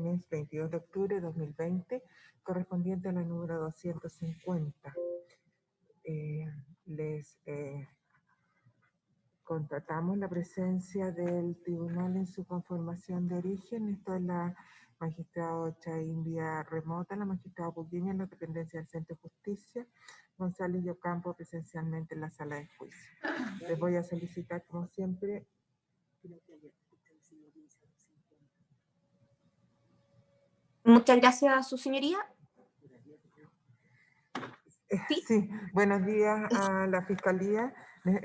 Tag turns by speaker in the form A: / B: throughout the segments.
A: 22 de octubre de 2020, correspondiente a la número 250. Les constatamos la presencia del tribunal en su conformación de origen. Esto es la magistrada Chaín vía remota, la magistrada Pugliini en la dependencia del Centro de Justicia, González y Ocampo presencialmente en la sala de juicio. Les voy a solicitar, como siempre,
B: Muchas gracias, su señoría. ¿Sí?
A: Sí, buenos días a la Fiscalía.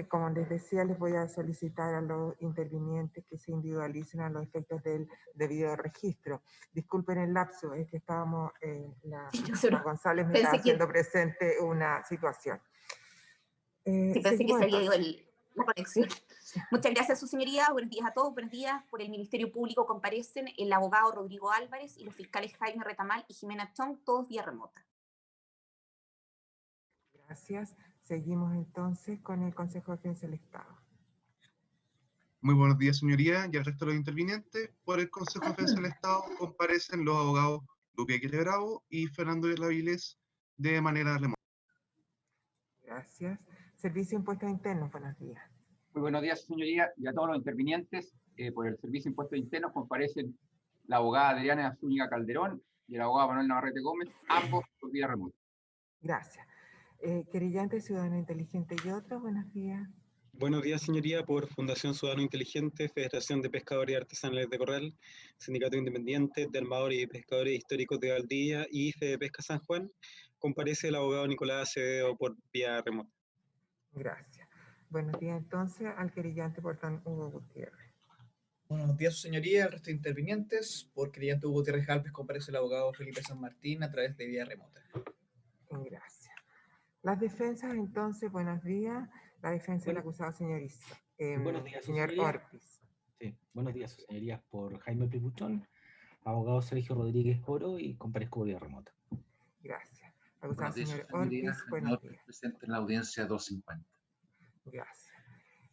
A: Como les decía, les voy a solicitar a los intervinientes que se individualicen a los efectos del debido registro. Disculpen el lapso, es que estábamos, González me está haciendo presente una situación.
B: Sí, pensé que se había ido la conexión. Muchas gracias, su señoría. Buenos días a todos. Buenos días. Por el Ministerio Público comparecen el abogado Rodrigo Álvarez y los fiscales Jaime Retamal y Jimena Chong, todos vía remota.
A: Gracias. Seguimos entonces con el Consejo de Defensa del Estado.
C: Muy buenos días, señoría, y al resto de los intervinientes. Por el Consejo de Defensa del Estado comparecen los abogados Luque Aguirre Bravo y Fernando de Avilés de manera remota.
A: Gracias. Servicio de Impuestos Internos, buenos días.
D: Muy buenos días, señoría, y a todos los intervinientes. Por el Servicio de Impuestos Internos comparecen la abogada Adriana Zúñiga Calderón y el abogado Manuel Navarrete Gómez, ambos por vía remota.
A: Gracias. Querellante Ciudadano Inteligente y otros, buenos días.
E: Buenos días, señoría, por Fundación Ciudadano Inteligente, Federación de Pescadores y Artesanales de Corral, Sindicato Independiente de Armadores y Pescadores Históricos de Valdivia y Fede Pesca San Juan, comparece el abogado Nicolás Acevedo por vía remota.
A: Gracias. Buenos días entonces al querellante por don Hugo Gutiérrez.
F: Buenos días, su señoría, el resto de intervinientes. Por querellante Hugo Gutiérrez Alves comparece el abogado Felipe San Martín a través de vía remota.
A: Gracias. Las defensas entonces, buenos días. La defensa del acusado, señor
G: buenos días,
A: señor Ortiz.
G: Sí, buenos días, sus señorías, por Jaime Pipuchón, abogado Sergio Rodríguez Oro y comparezco por vía remota.
A: Gracias. Acusado señor Ortiz, buenos días.
H: Presente en la audiencia 250.
A: Gracias.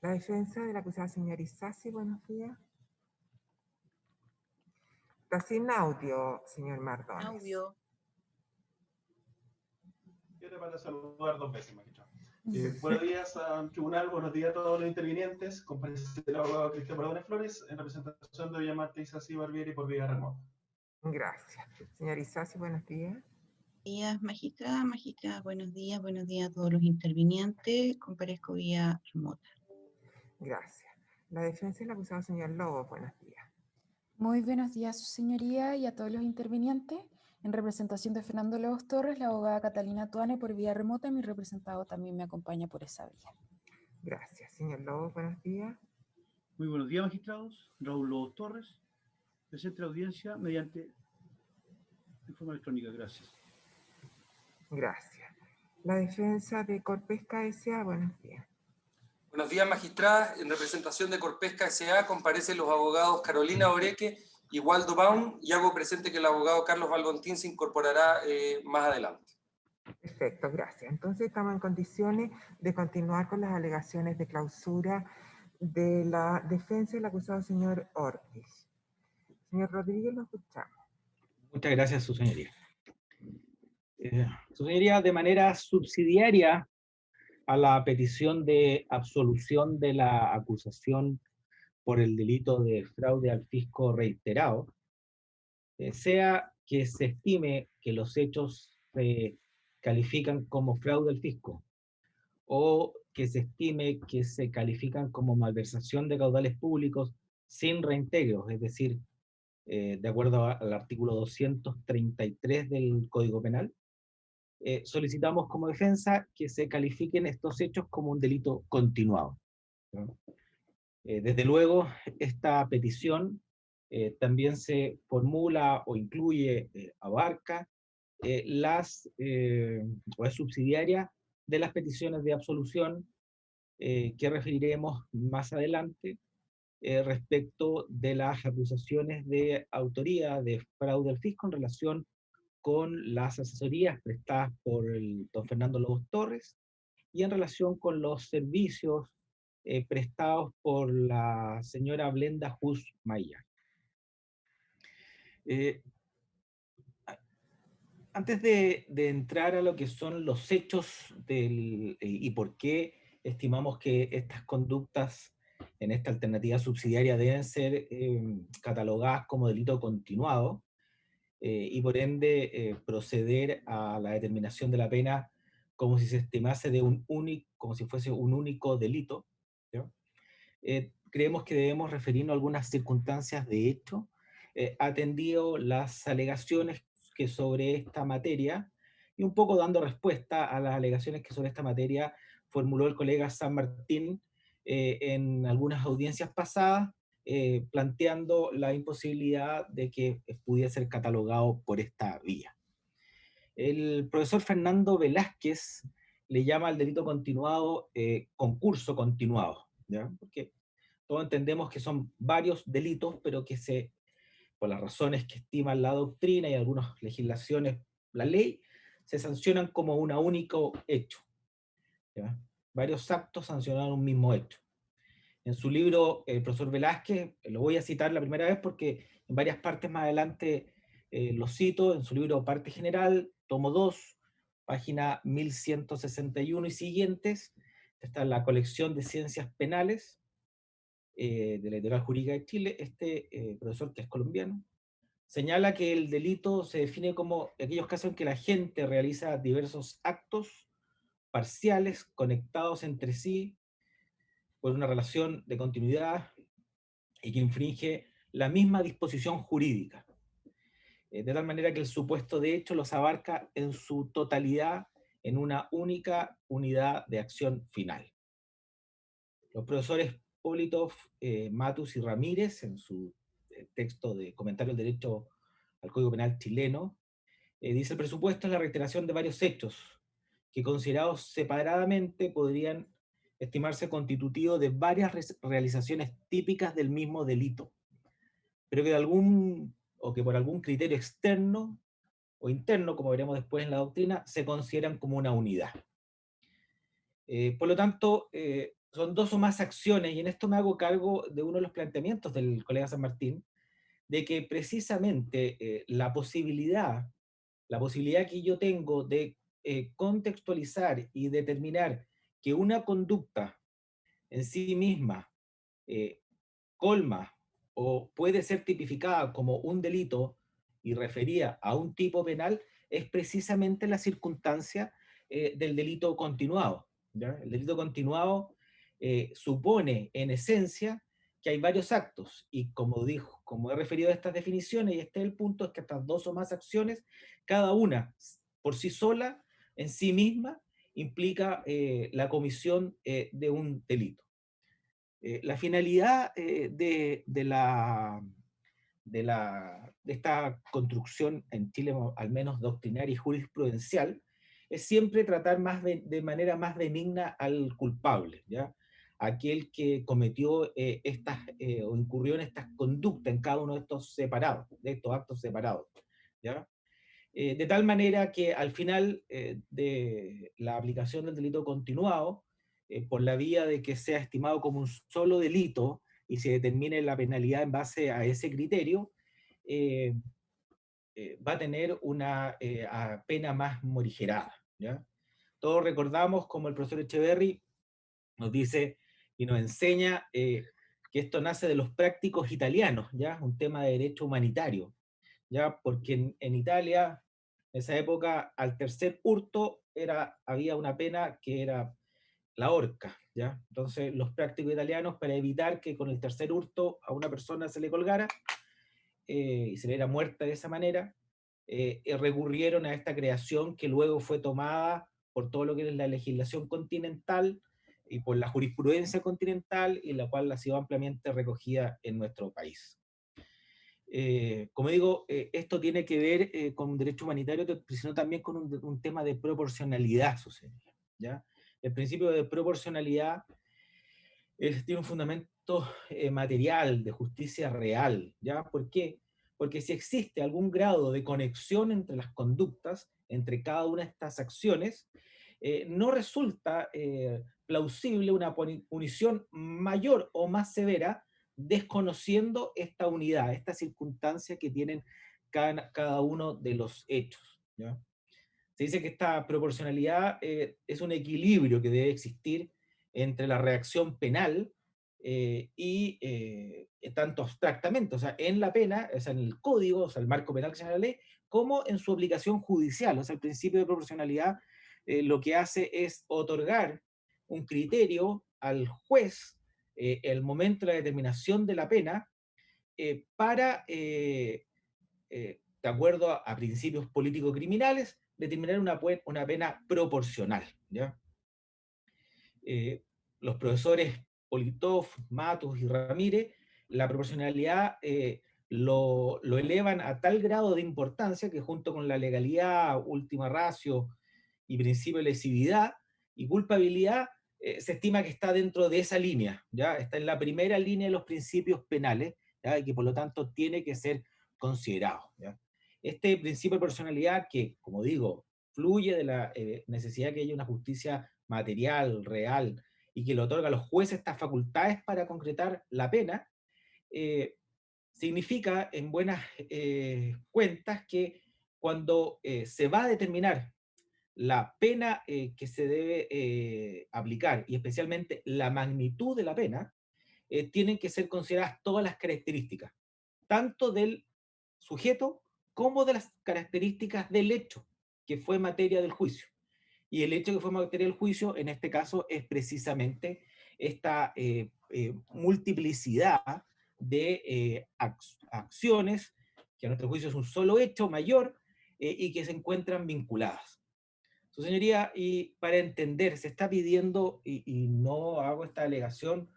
A: La defensa del acusado señor Isasi, buenos días. Está sin audio, señor Mardones.
I: Audio.
J: Yo te van a saludar dos veces, magistrado. Buenos días al tribunal, buenos días a todos los intervinientes. Comparece el abogado Cristian Mardones Flores en representación de Villamarte Isasi Barbieri por vía remota.
A: Gracias. Señor Isasi, buenos días.
I: Buenos días, magistrada, buenos días a todos los intervinientes. Comparezco vía remota.
A: Gracias. La defensa del acusado señor Lobo, buenos días.
K: Muy buenos días, su señoría, y a todos los intervinientes. En representación de Fernando Lobos Torres, la abogada Catalina Tuane por vía remota, y mi representado también me acompaña por esa vía.
A: Gracias. Señor Lobos, buenos días.
L: Muy buenos días, magistrados. Raúl Lobos Torres, presente la audiencia mediante forma electrónica. Gracias.
A: Gracias. La defensa de Corpesca S.A., buenos días.
M: Buenos días, magistrada. En representación de Corpesca S.A. comparecen los abogados Carolina Oreque y Waldo Baum, y hago presente que el abogado Carlos Valgontín se incorporará más adelante.
A: Perfecto, gracias. Entonces estamos en condiciones de continuar con las alegaciones de clausura de la defensa del acusado señor Ortiz. Señor Rodríguez, lo escuchamos.
G: Muchas gracias, su señoría. Su señoría, de manera subsidiaria a la petición de absolución de la acusación por el delito de fraude al fisco reiterado, sea que se estime que los hechos se califican como fraude al fisco, o que se estime que se califican como malversación de caudales públicos sin reintegros, es decir, de acuerdo al artículo 233 del Código Penal, solicitamos como defensa que se califiquen estos hechos como un delito continuado, ¿no? Desde luego, esta petición también se formula o incluye, abarca o es subsidiaria de las peticiones de absolución que referiremos más adelante respecto de las acusaciones de autoría de fraude al fisco en relación con las asesorías prestadas por el don Fernando Lobos Torres y en relación con los servicios prestados por la señora Blenda Hus Maya. Antes de entrar a lo que son los hechos y por qué estimamos que estas conductas en esta alternativa subsidiaria deben ser catalogadas como delito continuado, y por ende proceder a la determinación de la pena como si se estimase como si fuese un único delito, ¿no? Creemos que debemos referirnos a algunas circunstancias de hecho, atendido las alegaciones que sobre esta materia, y un poco dando respuesta a las alegaciones que sobre esta materia formuló el colega San Martín en algunas audiencias pasadas, planteando la imposibilidad de que pudiera ser catalogado por esta vía. El profesor Fernando Velázquez le llama al delito continuado concurso continuado, ¿ya? Porque todos entendemos que son varios delitos, pero que por las razones que estiman la doctrina y algunas legislaciones, la ley, se sancionan como un único hecho, ¿ya? Varios actos sancionaron un mismo hecho. En su libro, el profesor Velázquez, lo voy a citar la primera vez porque en varias partes más adelante lo cito, en su libro Parte General, tomo 2, página 1161 y siguientes, está en la colección de ciencias penales de la Editorial Jurídica de Chile. Profesor, que es colombiano, señala que el delito se define como aquellos casos en que la gente realiza diversos actos parciales conectados entre sí por una relación de continuidad y que infringe la misma disposición jurídica, de tal manera que el supuesto de hecho los abarca en su totalidad en una única unidad de acción final. Los profesores Politov, Matus y Ramírez, en su texto de Comentario del Derecho al Código Penal chileno, dice: el presupuesto es la reiteración de varios hechos que, considerados separadamente, podrían estimarse constitutivos de varias realizaciones típicas del mismo delito, pero que por algún criterio externo o interno, como veremos después en la doctrina, se consideran como una unidad. Por lo tanto, son dos o más acciones, y en esto me hago cargo de uno de los planteamientos del colega San Martín, de que precisamente la posibilidad que yo tengo de contextualizar y determinar que una conducta en sí misma colma o puede ser tipificada como un delito y referida a un tipo penal, es precisamente la circunstancia del delito continuado, ¿ya? El delito continuado supone en esencia que hay varios actos, y como he referido a estas definiciones, y este es el punto, es que estas dos o más acciones, cada una por sí sola, en sí misma, implica la comisión de un delito. La finalidad de esta construcción en Chile, al menos doctrinaria y jurisprudencial, es siempre tratar de manera más benigna al culpable, ¿ya? Aquel que cometió o incurrió en estas conductas en cada uno de estos actos separados, ¿ya? De tal manera que al final de la aplicación del delito continuado, por la vía de que sea estimado como un solo delito y se determine la penalidad en base a ese criterio, va a tener una pena más morigerada, ¿ya? Todos recordamos como el profesor Echeverry nos dice y nos enseña que esto nace de los prácticos italianos, ¿ya? Un tema de derecho humanitario, ¿ya? Porque en Italia, en esa época, al tercer hurto había una pena que era la horca, ¿ya? Entonces los prácticos italianos, para evitar que con el tercer hurto a una persona se le colgara y se le era muerta de esa manera, recurrieron a esta creación que luego fue tomada por todo lo que es la legislación continental y por la jurisprudencia continental, y la cual ha sido ampliamente recogida en nuestro país. Como digo, esto tiene que ver con un derecho humanitario, sino también con un tema de proporcionalidad social, ¿ya? El principio de proporcionalidad tiene un fundamento material, de justicia real, ¿ya? ¿Por qué? Porque si existe algún grado de conexión entre las conductas, entre cada una de estas acciones, no resulta plausible una punición mayor o más severa desconociendo esta unidad, esta circunstancia que tienen cada uno de los hechos, ¿ya? Se dice que esta proporcionalidad es un equilibrio que debe existir entre la reacción penal y tanto abstractamente, o sea, en la pena, o sea, en el código, o sea, el marco penal que se llama la ley, como en su aplicación judicial. O sea, el principio de proporcionalidad lo que hace es otorgar un criterio al juez el momento de la determinación de la pena para, de acuerdo a principios político-criminales, determinar una pena proporcional, ¿ya? Los profesores Politov, Matus y Ramírez, la proporcionalidad lo elevan a tal grado de importancia que junto con la legalidad, última ratio y principio de lesividad y culpabilidad, se estima que está dentro de esa línea, ¿ya? Está en la primera línea de los principios penales, ¿ya? Y que por lo tanto tiene que ser considerado, ¿ya? Este principio de proporcionalidad que, como digo, fluye de la necesidad que haya una justicia material, real, y que le otorga a los jueces estas facultades para concretar la pena, significa en buenas cuentas que cuando se va a determinar la pena que se debe aplicar, y especialmente la magnitud de la pena, tienen que ser consideradas todas las características, tanto del sujeto como de las características del hecho que fue materia del juicio. Y el hecho que fue materia del juicio, en este caso, es precisamente esta multiplicidad de acciones, que a nuestro juicio es un solo hecho mayor, y que se encuentran vinculadas. Su señoría, y para entender, se está pidiendo, y no hago esta alegación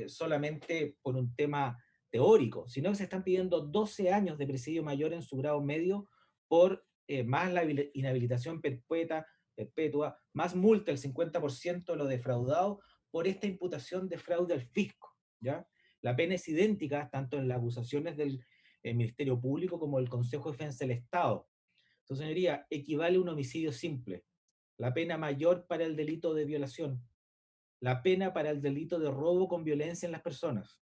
G: solamente por un tema teórico, sino que se están pidiendo 12 años de presidio mayor en su grado medio por más la inhabilitación perpetua, más multa el 50% de lo defraudado por esta imputación de fraude al fisco, ¿ya? La pena es idéntica tanto en las acusaciones del Ministerio Público como del Consejo de Defensa del Estado. Su señoría, equivale a un homicidio simple, la pena mayor para el delito de violación, la pena para el delito de robo con violencia en las personas.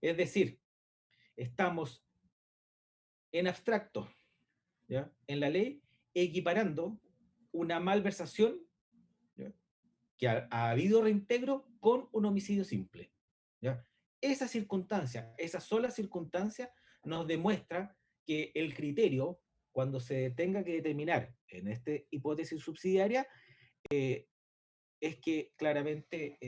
G: Es decir, estamos en abstracto, ¿ya?, en la ley, equiparando una malversación, ¿ya?, que ha habido reintegro con un homicidio simple, ¿ya? Esa circunstancia, esa sola circunstancia nos demuestra que el criterio, cuando se tenga que determinar en esta hipótesis subsidiaria, es que claramente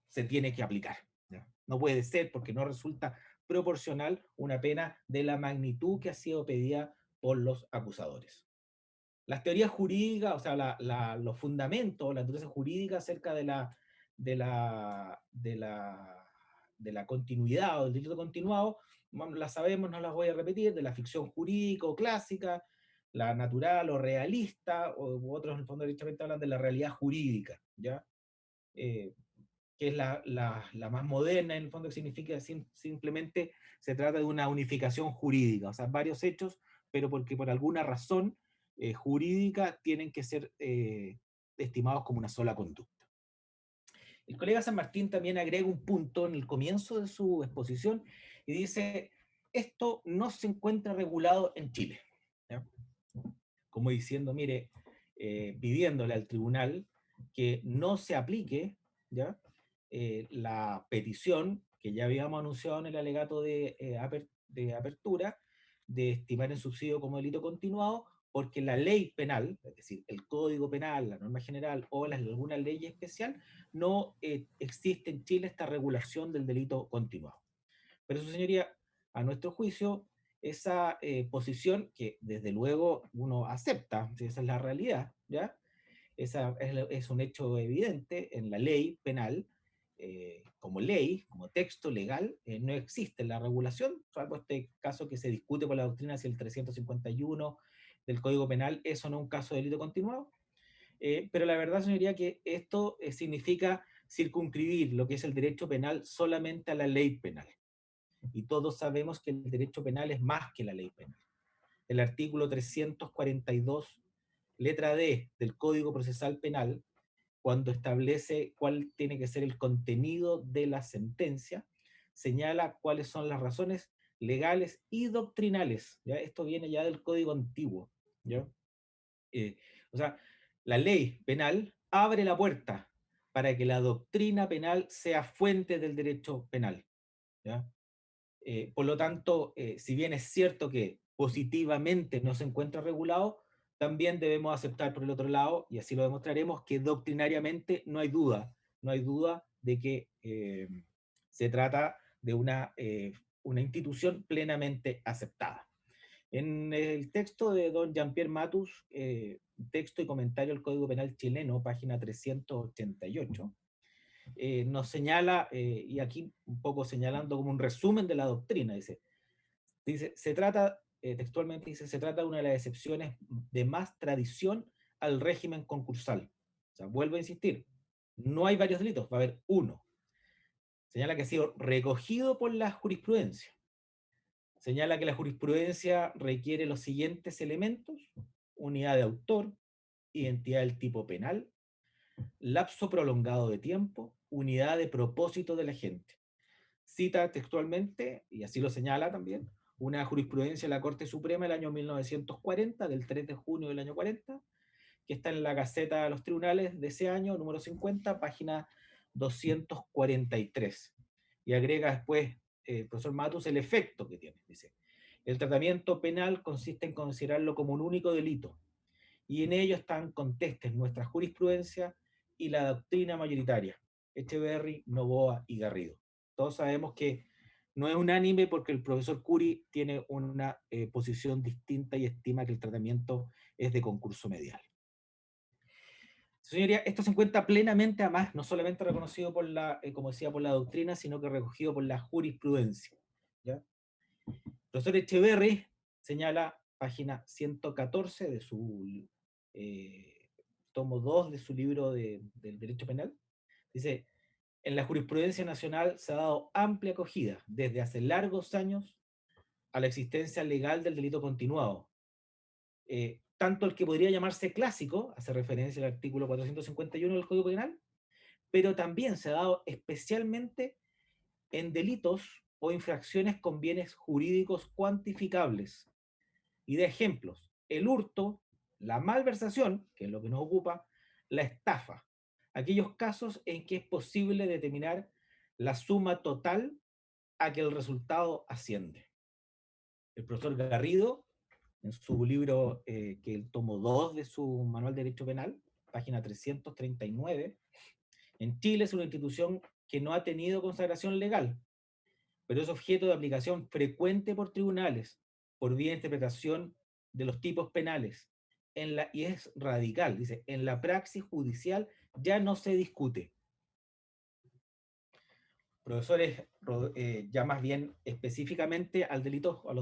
G: se tiene que aplicar, ¿ya? No puede ser porque no resulta proporcional una pena de la magnitud que ha sido pedida por los acusadores. Las teorías jurídicas, o sea, los fundamentos, la naturaleza jurídica acerca de la continuidad o del delito continuado, las sabemos, no las voy a repetir, de la ficción jurídica o clásica, la natural o realista, u otros en el fondo directamente hablan de la realidad jurídica, ¿ya? Que es la más moderna, en el fondo, que significa simplemente se trata de una unificación jurídica, o sea, varios hechos, pero porque por alguna razón jurídica tienen que ser estimados como una sola conducta. El colega San Martín también agrega un punto en el comienzo de su exposición y dice, esto no se encuentra regulado en Chile, ¿ya? Como diciendo, mire, pidiéndole al tribunal que no se aplique, ¿ya?, la petición que ya habíamos anunciado en el alegato de apertura, de estimar el subsidio como delito continuado, porque la ley penal, es decir, el Código Penal, la norma general o alguna ley especial, no existe en Chile esta regulación del delito continuado. Pero su señoría, a nuestro juicio, esa posición que desde luego uno acepta, si esa es la realidad, ¿ya? Esa es un hecho evidente en la ley penal, como ley, como texto legal, no existe la regulación, salvo este caso que se discute por la doctrina si el 351 del Código Penal es o no un caso de delito continuado. Pero la verdad, señoría, que esto significa circunscribir lo que es el derecho penal solamente a la ley penal. Y todos sabemos que el derecho penal es más que la ley penal. El artículo 342, letra D del Código Procesal Penal, cuando establece cuál tiene que ser el contenido de la sentencia, señala cuáles son las razones legales y doctrinales. ¿Ya? Esto viene ya del Código Antiguo. ¿Ya? O sea, la ley penal abre la puerta para que la doctrina penal sea fuente del derecho penal. ¿Ya? Por lo tanto, si bien es cierto que positivamente no se encuentra regulado, también debemos aceptar por el otro lado, y así lo demostraremos, que doctrinariamente no hay duda de que se trata de una institución plenamente aceptada. En el texto de don Jean-Pierre Matus, texto y comentario al Código Penal chileno, página 388, nos señala, y aquí un poco señalando como un resumen de la doctrina, dice se trata, textualmente dice, se trata de una de las excepciones de más tradición al régimen concursal. O sea, vuelvo a insistir, no hay varios delitos, va a haber uno. Señala que ha sido recogido por la jurisprudencia. Señala que la jurisprudencia requiere los siguientes elementos: unidad de autor, identidad del tipo penal, lapso prolongado de tiempo, unidad de propósito del agente. Cita textualmente, y así lo señala también, una jurisprudencia de la Corte Suprema del año 1940, del 3 de junio del año 40, que está en la Gaceta de los Tribunales de ese año, número 50, página 243. Y agrega después, profesor Matus, el efecto que tiene. Dice, el tratamiento penal consiste en considerarlo como un único delito, y en ello están contestes nuestra jurisprudencia y la doctrina mayoritaria, Echeverry, Noboa y Garrido. Todos sabemos que no es unánime porque el profesor Curi tiene una posición distinta y estima que el tratamiento es de concurso medial. Señoría, esto se encuentra plenamente, además, no solamente reconocido por la, como decía, por la doctrina, sino que recogido por la jurisprudencia. ¿Ya? El profesor Echeverry señala, página 114 de su tomo 2 de su libro del Derecho Penal, dice, en la jurisprudencia nacional se ha dado amplia acogida desde hace largos años a la existencia legal del delito continuado. Tanto el que podría llamarse clásico, hace referencia al artículo 451 del Código Penal, pero también se ha dado especialmente en delitos o infracciones con bienes jurídicos cuantificables. Y de ejemplos, el hurto, la malversación, que es lo que nos ocupa, la estafa, aquellos casos en que es posible determinar la suma total a que el resultado asciende. El profesor Garrido, en su libro, que el tomo 2 de su Manual de Derecho Penal, página 339, en Chile es una institución que no ha tenido consagración legal, pero es objeto de aplicación frecuente por tribunales, por vía de interpretación de los tipos penales, y es radical, dice, en la praxis judicial ya no se discute. Profesores, ya más bien específicamente a los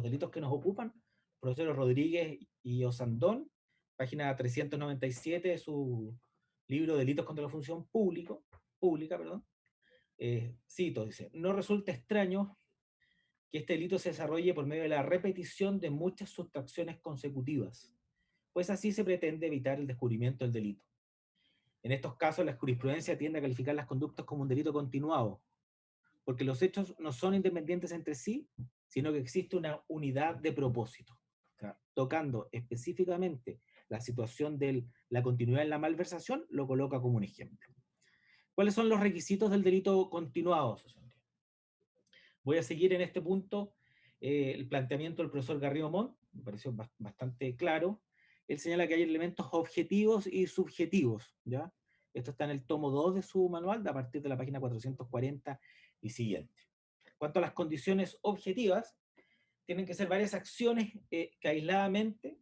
G: delitos que nos ocupan, profesores Rodríguez y Osandón, página 397 de su libro Delitos contra la Función Pública, cito, dice, no resulta extraño que este delito se desarrolle por medio de la repetición de muchas sustracciones consecutivas, pues así se pretende evitar el descubrimiento del delito. En estos casos, la jurisprudencia tiende a calificar las conductas como un delito continuado, porque los hechos no son independientes entre sí, sino que existe una unidad de propósito. O sea, tocando específicamente la situación de la continuidad en la malversación, lo coloca como un ejemplo. ¿Cuáles son los requisitos del delito continuado? Voy a seguir en este punto el planteamiento del profesor Garrido Montt, me pareció bastante claro. Él señala que hay elementos objetivos y subjetivos, ¿ya? Esto está en el tomo 2 de su manual, a partir de la página 440 y siguiente. En cuanto a las condiciones objetivas, tienen que ser varias acciones que aisladamente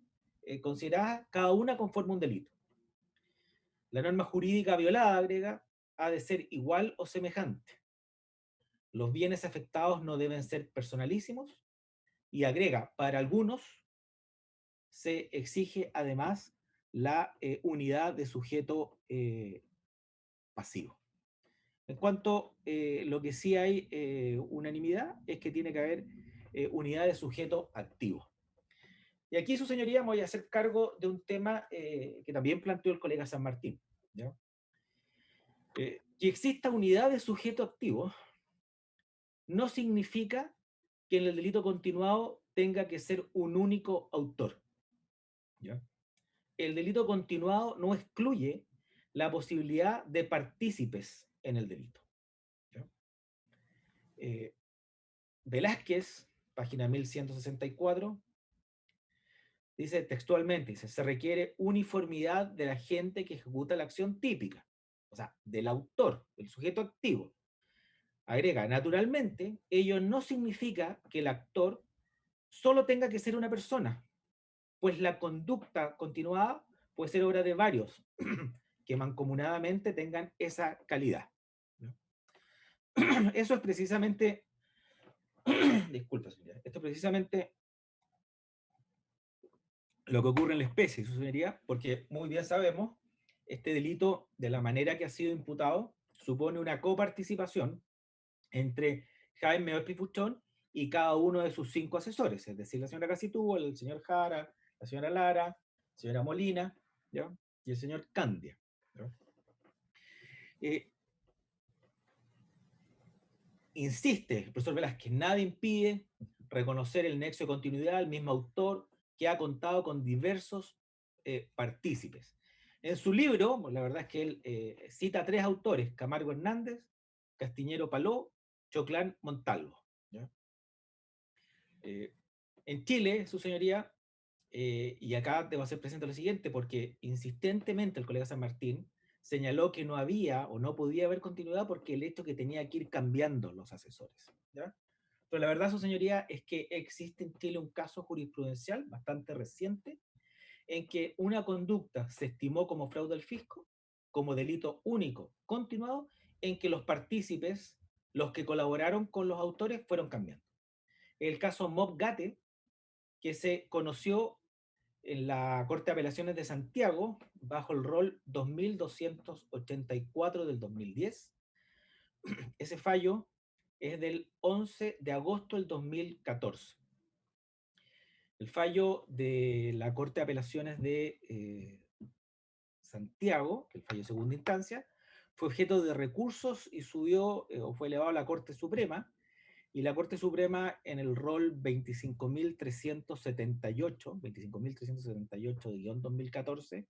G: consideradas, cada una conforme un delito. La norma jurídica violada, agrega, ha de ser igual o semejante. Los bienes afectados no deben ser personalísimos, y agrega, para algunos se exige además la unidad de sujeto pasivo. En cuanto a lo que sí hay unanimidad, es que tiene que haber unidad de sujeto activo. Y aquí, su señoría, me voy a hacer cargo de un tema que también planteó el colega San Martín, ¿ya? Que exista unidad de sujeto activo no significa que en el delito continuado tenga que ser un único autor. ¿Ya? El delito continuado no excluye la posibilidad de partícipes en el delito. ¿Ya? Velázquez, página 1164, dice textualmente, dice, se requiere uniformidad de la gente que ejecuta la acción típica, o sea, del autor, del sujeto activo. Agrega, naturalmente, ello no significa que el actor solo tenga que ser una persona, pues la conducta continuada puede ser obra de varios que mancomunadamente tengan esa calidad. ¿No? Eso es precisamente, disculpa señora, esto es precisamente lo que ocurre en la especie, su señoría, porque muy bien sabemos, este delito, de la manera que ha sido imputado, supone una coparticipación entre Jaime Ospifuchón y cada uno de sus 5 asesores, es decir, la señora Casitú, el señor Jara, la señora Lara, la señora Molina, ¿ya? Y el señor Candia. ¿Ya? Insiste el profesor Velázquez, nada impide reconocer el nexo de continuidad al mismo autor que ha contado con diversos partícipes. En su libro, la verdad es que él cita a 3 autores, Camargo Hernández, Castiñero Paló, Choclán Montalvo. ¿Ya? En Chile, su señoría, y acá debo hacer presente lo siguiente, porque insistentemente el colega San Martín señaló que no había o no podía haber continuidad porque el hecho que tenía que ir cambiando los asesores. ¿Ya? Pero la verdad, su señoría, es que existe en Chile un caso jurisprudencial bastante reciente en que una conducta se estimó como fraude al fisco, como delito único continuado, en que los partícipes, los que colaboraron con los autores, fueron cambiando. El caso Mob Gate, que se conoció en la Corte de Apelaciones de Santiago, bajo el rol 2284 del 2010. Ese fallo es del 11 de agosto del 2014. El fallo de la Corte de Apelaciones de Santiago, que el fallo de segunda instancia, fue objeto de recursos y subió o fue elevado a la Corte Suprema, y la Corte Suprema en el rol 25.378-2014,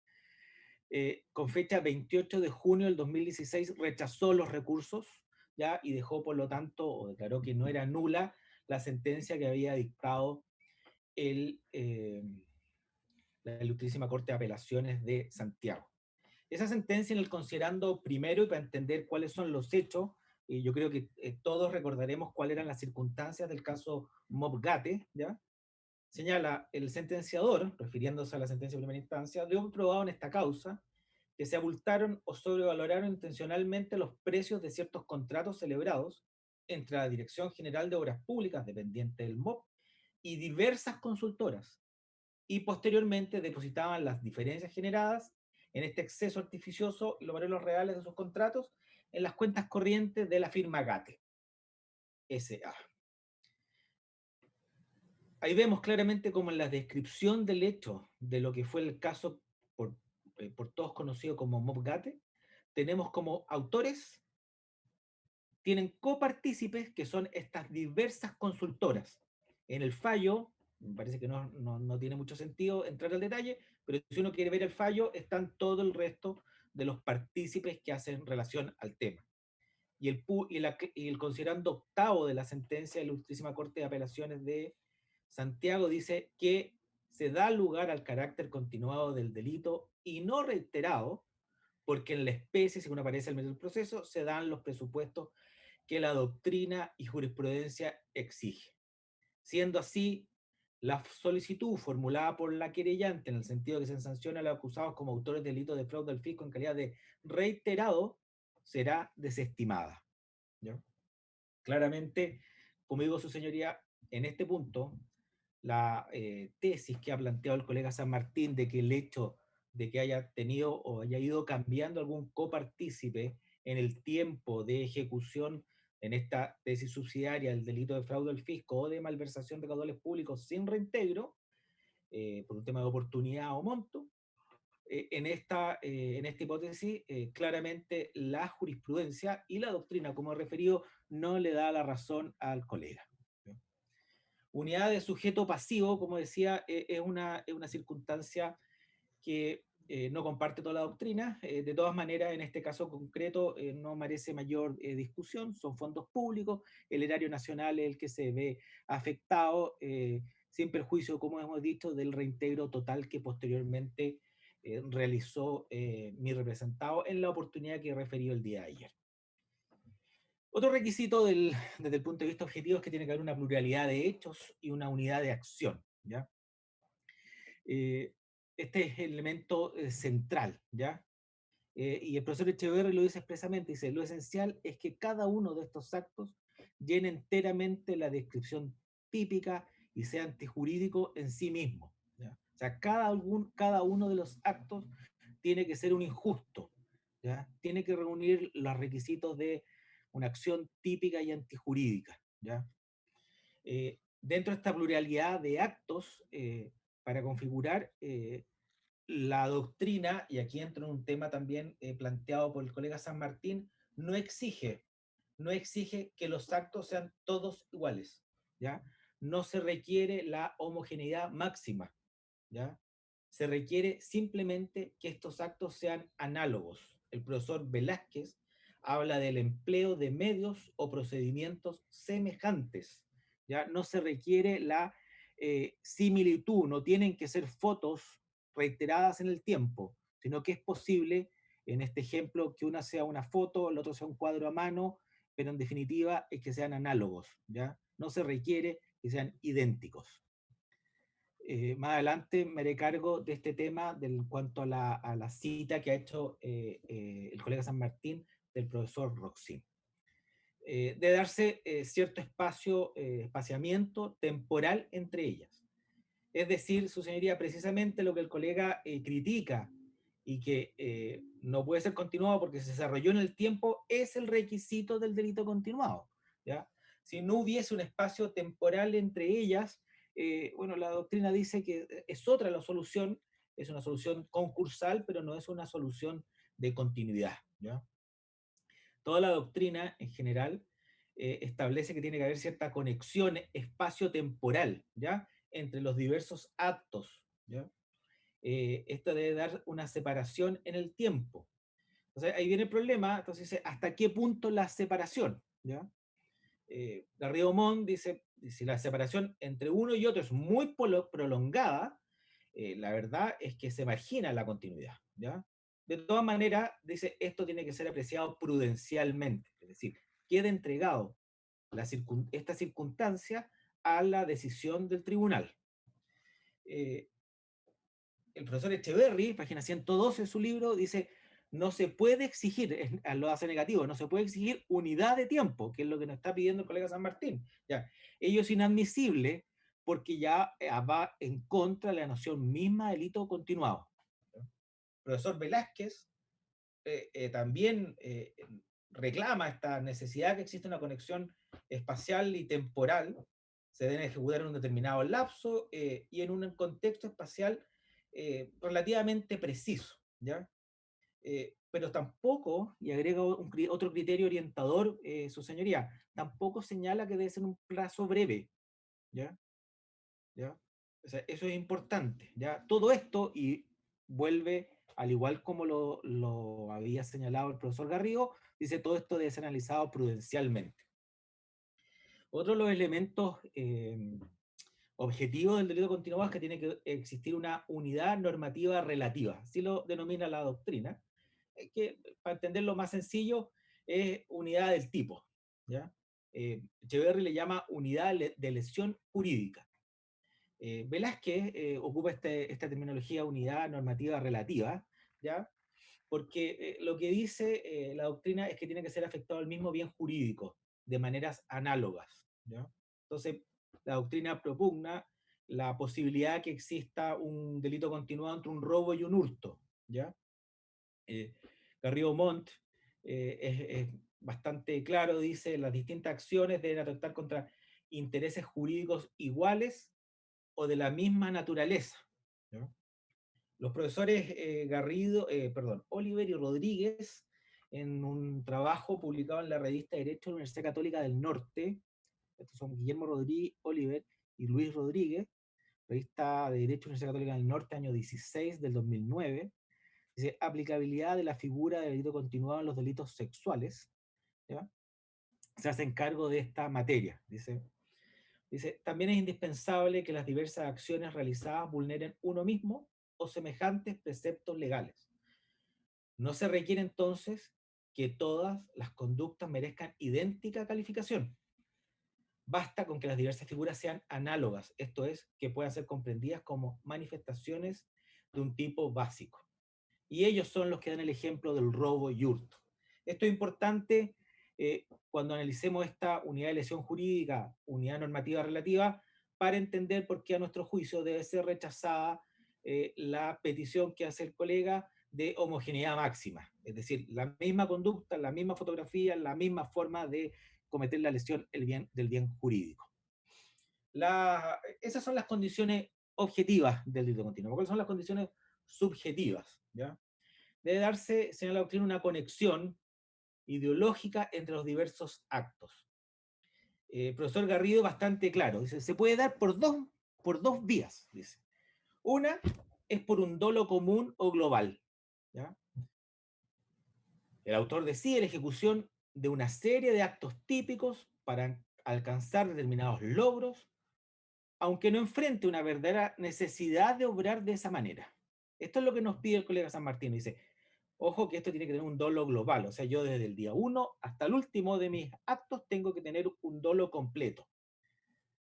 G: con fecha 28 de junio del 2016, rechazó los recursos, ¿ya? Y dejó, por lo tanto, o declaró que no era nula la sentencia que había dictado la Ilustrísima Corte de Apelaciones de Santiago. Esa sentencia, en el considerando primero, y para entender cuáles son los hechos, yo creo que todos recordaremos cuáles eran las circunstancias del caso Mob Gate, ¿ya? Señala el sentenciador, refiriéndose a la sentencia de primera instancia, dio probado en esta causa que se abultaron o sobrevaloraron intencionalmente los precios de ciertos contratos celebrados entre la Dirección General de Obras Públicas, dependiente del MOB, y diversas consultoras, y posteriormente depositaban las diferencias generadas en este exceso artificioso y los valores reales de sus contratos en las cuentas corrientes de la firma Gate S.A. Ahí vemos claramente como en la descripción del hecho de lo que fue el caso por todos conocido como Mob Gate, tenemos como autores, tienen copartícipes que son estas diversas consultoras. En el fallo, me parece que no tiene mucho sentido entrar al detalle, pero si uno quiere ver el fallo, están todo el resto de los partícipes que hacen relación al tema. Y el considerando octavo de la sentencia de la Ilustrísima Corte de Apelaciones de Santiago dice que se da lugar al carácter continuado del delito y no reiterado, porque en la especie, según aparece en el medio del proceso, se dan los presupuestos que la doctrina y jurisprudencia exige. Siendo así, la solicitud formulada por la querellante en el sentido que se sanciona a los acusados como autores de delitos de fraude al fisco en calidad de reiterado será desestimada. ¿Ya? Claramente, como digo su señoría, en este punto, la tesis que ha planteado el colega San Martín de que el hecho de que haya tenido o haya ido cambiando algún copartícipe en el tiempo de ejecución en esta tesis subsidiaria del delito de fraude al fisco o de malversación de caudales públicos sin reintegro, por un tema de oportunidad o monto, en esta hipótesis, claramente la jurisprudencia y la doctrina, como he referido, no le da la razón al colega. Unidad de sujeto pasivo, como decía, es una circunstancia que no comparte toda la doctrina. De todas maneras, en este caso concreto, no merece mayor discusión. Son fondos públicos, el erario nacional es el que se ve afectado, sin perjuicio, como hemos dicho, del reintegro total que posteriormente realizó mi representado en la oportunidad que referí el día de ayer. Otro requisito desde el punto de vista objetivo es que tiene que haber una pluralidad de hechos y una unidad de acción, ¿ya? Este es el elemento central, ¿ya? Y el profesor Echeverri lo dice expresamente, dice, lo esencial es que cada uno de estos actos llene enteramente la descripción típica y sea antijurídico en sí mismo, ¿ya? O sea, cada uno de los actos tiene que ser un injusto, ¿ya? Tiene que reunir los requisitos de una acción típica y antijurídica, ¿ya? Dentro de esta pluralidad de actos, para configurar la doctrina, y aquí entro en un tema también planteado por el colega San Martín, no exige que los actos sean todos iguales, ¿ya? No se requiere la homogeneidad máxima, ¿ya? Se requiere simplemente que estos actos sean análogos. El profesor Velázquez habla del empleo de medios o procedimientos semejantes, ¿ya? No se requiere la similitud, no tienen que ser fotos reiteradas en el tiempo, sino que es posible, en este ejemplo, que una sea una foto, el otro sea un cuadro a mano, pero en definitiva es que sean análogos, ¿ya? No se requiere que sean idénticos. Más adelante me haré cargo de este tema en cuanto a la cita que ha hecho el colega San Martín del profesor Roxin. De darse cierto espaciamiento temporal entre ellas. Es decir, su señoría, precisamente lo que el colega critica y que no puede ser continuado porque se desarrolló en el tiempo es el requisito del delito continuado, ¿ya? Si no hubiese un espacio temporal entre ellas, bueno, la doctrina dice que es otra la solución, es una solución concursal, pero no es una solución de continuidad, ¿ya? Toda la doctrina en general establece que tiene que haber cierta conexión espacio-temporal, ¿ya? Entre los diversos actos, ¿ya? Esto debe dar una separación en el tiempo. Entonces, ahí viene el problema, entonces dice, ¿hasta qué punto la separación? ¿Ya? Garrido Mon dice, si la separación entre uno y otro es muy prolongada, la verdad es que se margina la continuidad, ¿ya? De todas maneras, dice, esto tiene que ser apreciado prudencialmente, es decir, queda entregado esta circunstancia a la decisión del tribunal. El profesor Echeverri, página 112 de su libro, dice, no se puede exigir, lo hace negativo, no se puede exigir unidad de tiempo, que es lo que nos está pidiendo el colega San Martín. Ya, ello es inadmisible porque ya va en contra de la noción misma de delito continuado. El profesor Velázquez también reclama esta necesidad que existe una conexión espacial y temporal, se deben ejecutar en un determinado lapso y en un contexto espacial relativamente preciso, ¿ya? Pero tampoco, y agrega otro criterio orientador, su señoría, tampoco señala que debe ser un plazo breve, ¿ya? ¿Ya? O sea, eso es importante, ¿ya? Todo esto, y vuelve, al igual como lo había señalado el profesor Garrido, dice todo esto debe ser analizado prudencialmente. Otro de los elementos objetivos del delito continuado es que tiene que existir una unidad normativa relativa, así lo denomina la doctrina, que para entenderlo más sencillo es unidad del tipo, ¿ya? Echeverri le llama unidad de lesión jurídica. Velázquez ocupa esta terminología unidad normativa relativa, ¿ya? Porque lo que dice la doctrina es que tiene que ser afectado al mismo bien jurídico, de maneras análogas, ¿ya? Entonces, la doctrina propugna la posibilidad que exista un delito continuado entre un robo y un hurto, ¿ya? Garrido Montt es bastante claro, dice, las distintas acciones deben atentar contra intereses jurídicos iguales o de la misma naturaleza, ¿no? Los profesores Oliver y Rodríguez, en un trabajo publicado en la revista Derecho de la Universidad Católica del Norte, estos son Guillermo Rodríguez, Oliver y Luis Rodríguez, revista de Derecho de la Universidad Católica del Norte, año 16 del 2009. Dice, aplicabilidad de la figura de delito continuado en los delitos sexuales. ¿Ya? Se hacen cargo de esta materia. Dice, también es indispensable que las diversas acciones realizadas vulneren uno mismo o semejantes preceptos legales. No se requiere entonces que todas las conductas merezcan idéntica calificación. Basta con que las diversas figuras sean análogas, esto es, que puedan ser comprendidas como manifestaciones de un tipo básico. Y ellos son los que dan el ejemplo del robo y hurto. Esto es importante cuando analicemos esta unidad de lesión jurídica, unidad normativa relativa, para entender por qué a nuestro juicio debe ser rechazada la petición que hace el colega de homogeneidad máxima. Es decir, la misma conducta, la misma fotografía, la misma forma de cometer la lesión del bien jurídico. Esas son las condiciones objetivas del delito continuo. ¿Cuáles son las condiciones subjetivas? ¿Ya? Debe darse, señala la doctrina, una conexión ideológica entre los diversos actos. Profesor Garrido, bastante claro, dice, se puede dar por dos vías, dice. Una es por un dolo común o global. ¿Ya? El autor decide la ejecución de una serie de actos típicos para alcanzar determinados logros, aunque no enfrente una verdadera necesidad de obrar de esa manera. Esto es lo que nos pide el colega San Martín. Dice, ojo que esto tiene que tener un dolo global, o sea, yo desde el día 1 hasta el último de mis actos tengo que tener un dolo completo.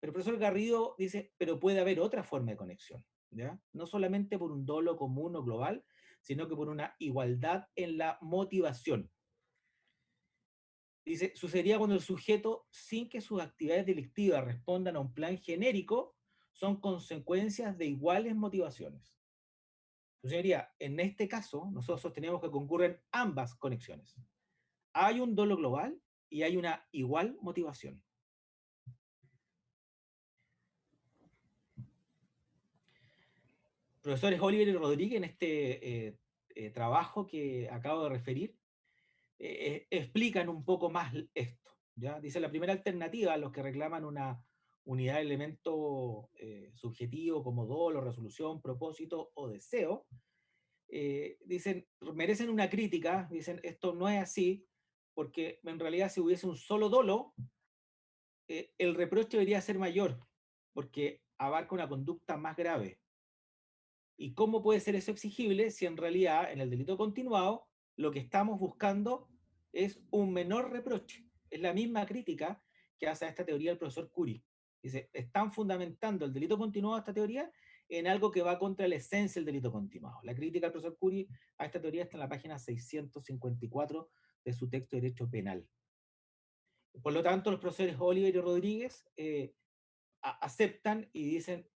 G: Pero el profesor Garrido dice, pero puede haber otra forma de conexión, ¿ya? No solamente por un dolo común o global, sino que por una igualdad en la motivación. Dice, sucedería cuando el sujeto, sin que sus actividades delictivas respondan a un plan genérico, son consecuencias de iguales motivaciones. Señoría, en este caso, nosotros sostenemos que concurren ambas conexiones. Hay un dolo global y hay una igual motivación. Profesores Oliver y Rodríguez, en este trabajo que acabo de referir, explican un poco más esto. ¿Ya? Dice, la primera alternativa a los que reclaman una unidad de elemento subjetivo como dolo, resolución, propósito o deseo, dicen, merecen una crítica, dicen, esto no es así, porque en realidad si hubiese un solo dolo, el reproche debería ser mayor, porque abarca una conducta más grave. ¿Y cómo puede ser eso exigible si en realidad en el delito continuado lo que estamos buscando es un menor reproche? Es la misma crítica que hace a esta teoría el profesor Curie. Dice, están fundamentando el delito continuado a esta teoría en algo que va contra la esencia del delito continuado. La crítica del profesor Curie a esta teoría está en la página 654 de su texto de Derecho Penal. Por lo tanto, los profesores Oliver y Rodríguez aceptan y dicen,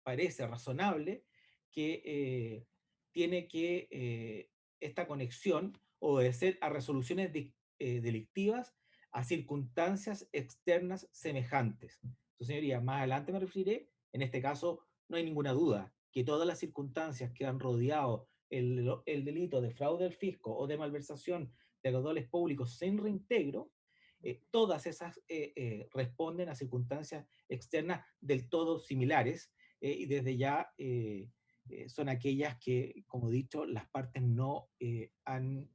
G: parece razonable que tiene que esta conexión obedecer a resoluciones delictivas a circunstancias externas semejantes. Entonces, señoría, más adelante me referiré, en este caso no hay ninguna duda que todas las circunstancias que han rodeado el delito de fraude al fisco o de malversación de caudales públicos sin reintegro, todas esas responden a circunstancias externas del todo similares, y desde ya son aquellas que, como he dicho, las partes no han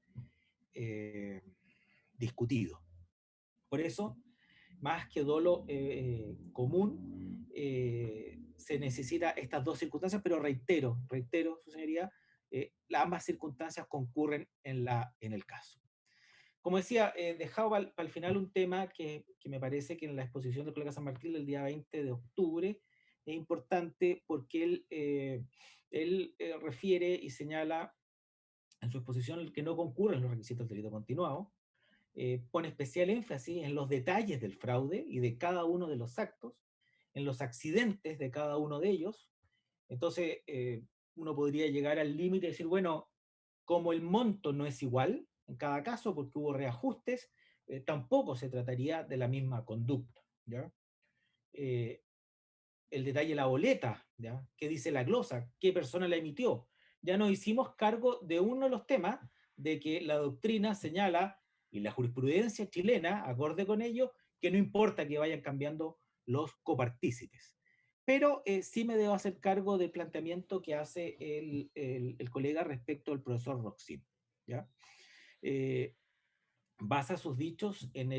G: discutido. Por eso, más que dolo común, se necesita estas dos circunstancias, pero reitero, su señoría, ambas circunstancias concurren en el caso. Como decía, dejado para el final un tema que me parece que en la exposición del colega San Martín del día 20 de octubre es importante porque él refiere y señala en su exposición que no concurren los requisitos del delito continuado, pone especial énfasis en los detalles del fraude y de cada uno de los actos, en los accidentes de cada uno de ellos. Entonces, uno podría llegar al límite y decir, bueno, como el monto no es igual en cada caso, porque hubo reajustes, tampoco se trataría de la misma conducta. ¿Ya? El detalle de la boleta, ¿ya? ¿Qué dice la glosa? ¿Qué persona la emitió? Ya nos hicimos cargo de uno de los temas de que la doctrina señala, y la jurisprudencia chilena, acorde con ello, que no importa que vayan cambiando los copartícipes. Pero sí me debo hacer cargo del planteamiento que hace el colega respecto al profesor Roxin, ¿ya? Basa sus dichos en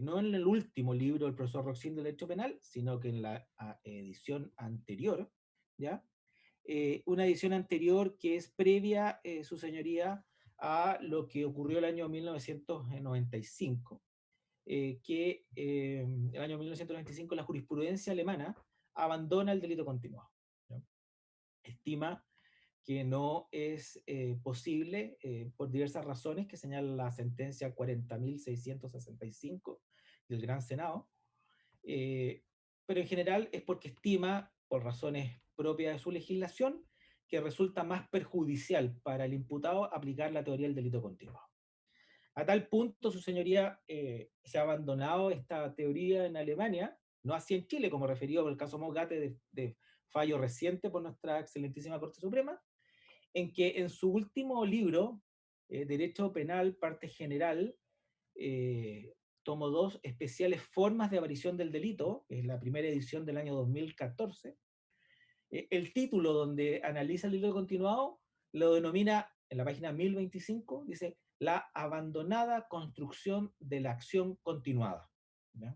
G: no en el último libro del profesor Roxin de Derecho Penal, sino que en la edición anterior, ¿ya? Una edición anterior que es previa, su señoría, a lo que ocurrió el año 1995, que el año 1995 la jurisprudencia alemana abandona el delito continuado, ¿ya? Estima que no es posible, por diversas razones que señala la sentencia 40.665 del Gran Senado, pero en general es porque estima, por razones propias de su legislación, que resulta más perjudicial para el imputado aplicar la teoría del delito continuado. A tal punto, su señoría, se ha abandonado esta teoría en Alemania, no así en Chile, como referido por el caso Mogate de fallo reciente por nuestra excelentísima Corte Suprema, en que en su último libro, Derecho Penal, parte general, tomo 2, especiales formas de aparición del delito, que es la primera edición del año 2014, el título donde analiza el delito continuado lo denomina, en la página 1025, dice, la abandonada construcción de la acción continuada, ¿ya?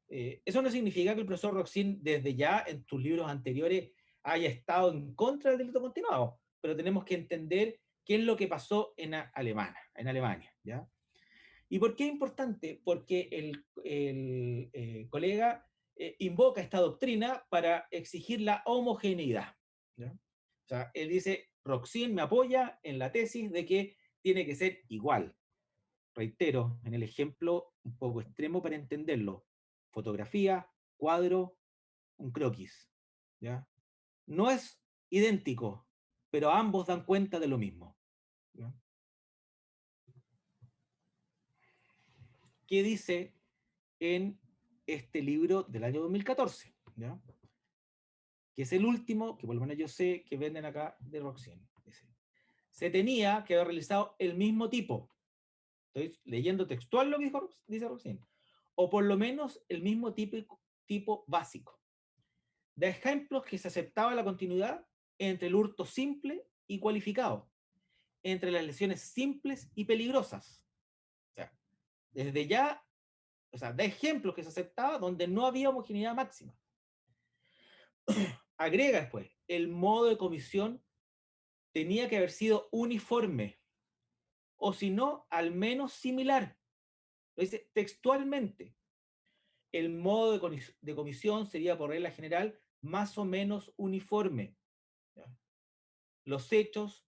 G: Eso no significa que el profesor Roxin desde ya en tus libros anteriores haya estado en contra del delito continuado, pero tenemos que entender qué es lo que pasó en Alemania, ¿ya? ¿Y por qué es importante? Porque el colega invoca esta doctrina para exigir la homogeneidad, ¿ya? O sea, él dice, Roxin me apoya en la tesis de que tiene que ser igual. Reitero, en el ejemplo un poco extremo para entenderlo, fotografía, cuadro, un croquis, ¿ya? No es idéntico, pero ambos dan cuenta de lo mismo, ¿ya? ¿Qué dice en este libro del año 2014? ¿Ya? Que es el último, que por lo menos yo sé que venden acá de Roxin. Dice, se tenía que haber realizado el mismo tipo. Estoy leyendo textual lo que dice Roxin. O por lo menos el mismo tipo básico. Da ejemplos que se aceptaba la continuidad entre el hurto simple y cualificado, entre las lesiones simples y peligrosas. O sea, desde ya, o sea, da ejemplos que se aceptaba donde no había homogeneidad máxima. Agrega después, el modo de comisión tenía que haber sido uniforme, o si no, al menos similar. Lo dice textualmente. El modo de comisión sería, por regla general, más o menos uniforme. ¿Ya? Los hechos,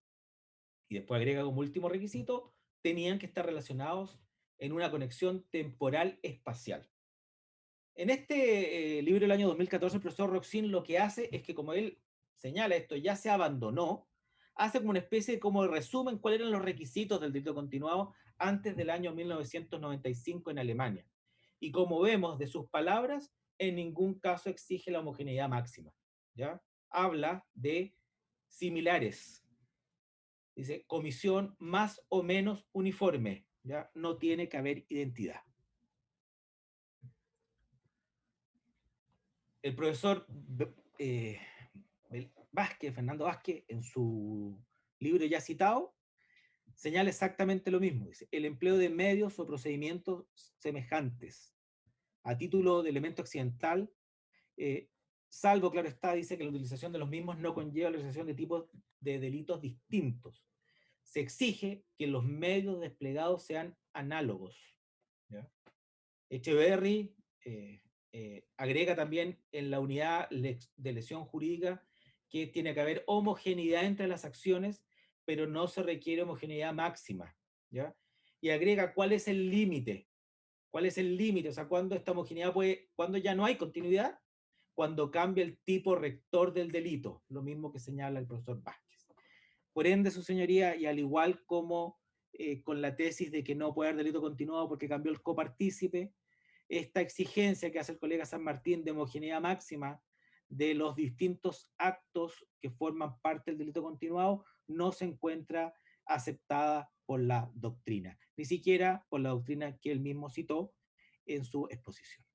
G: y después agrega como último requisito, tenían que estar relacionados en una conexión temporal espacial. En este libro del año 2014, el profesor Roxin lo que hace es que, como él señala esto, ya se abandonó, hace como una especie de resumen cuáles eran los requisitos del delito continuado antes del año 1995 en Alemania. Y como vemos de sus palabras, en ningún caso exige la homogeneidad máxima, ¿ya? Habla de similares. Dice, comisión más o menos uniforme, ¿ya? No tiene que haber identidad. El profesor Fernando Vázquez, en su libro ya citado, señala exactamente lo mismo. Dice, el empleo de medios o procedimientos semejantes a título de elemento accidental, salvo, claro está, dice que la utilización de los mismos no conlleva la realización de tipos de delitos distintos. Se exige que los medios desplegados sean análogos, ¿ya? Echeverry agrega también en la unidad de lesión jurídica que tiene que haber homogeneidad entre las acciones, pero no se requiere homogeneidad máxima, ¿ya? Y agrega cuál es el límite. ¿Cuál es el límite? O sea, cuando esta homogeneidad cuando ya no hay continuidad, cuando cambia el tipo rector del delito, lo mismo que señala el profesor Vázquez. Por ende, su señoría, y al igual como con la tesis de que no puede haber delito continuado porque cambió el copartícipe, esta exigencia que hace el colega San Martín de homogeneidad máxima de los distintos actos que forman parte del delito continuado no se encuentra aceptada por la doctrina, ni siquiera por la doctrina que él mismo citó en su exposición.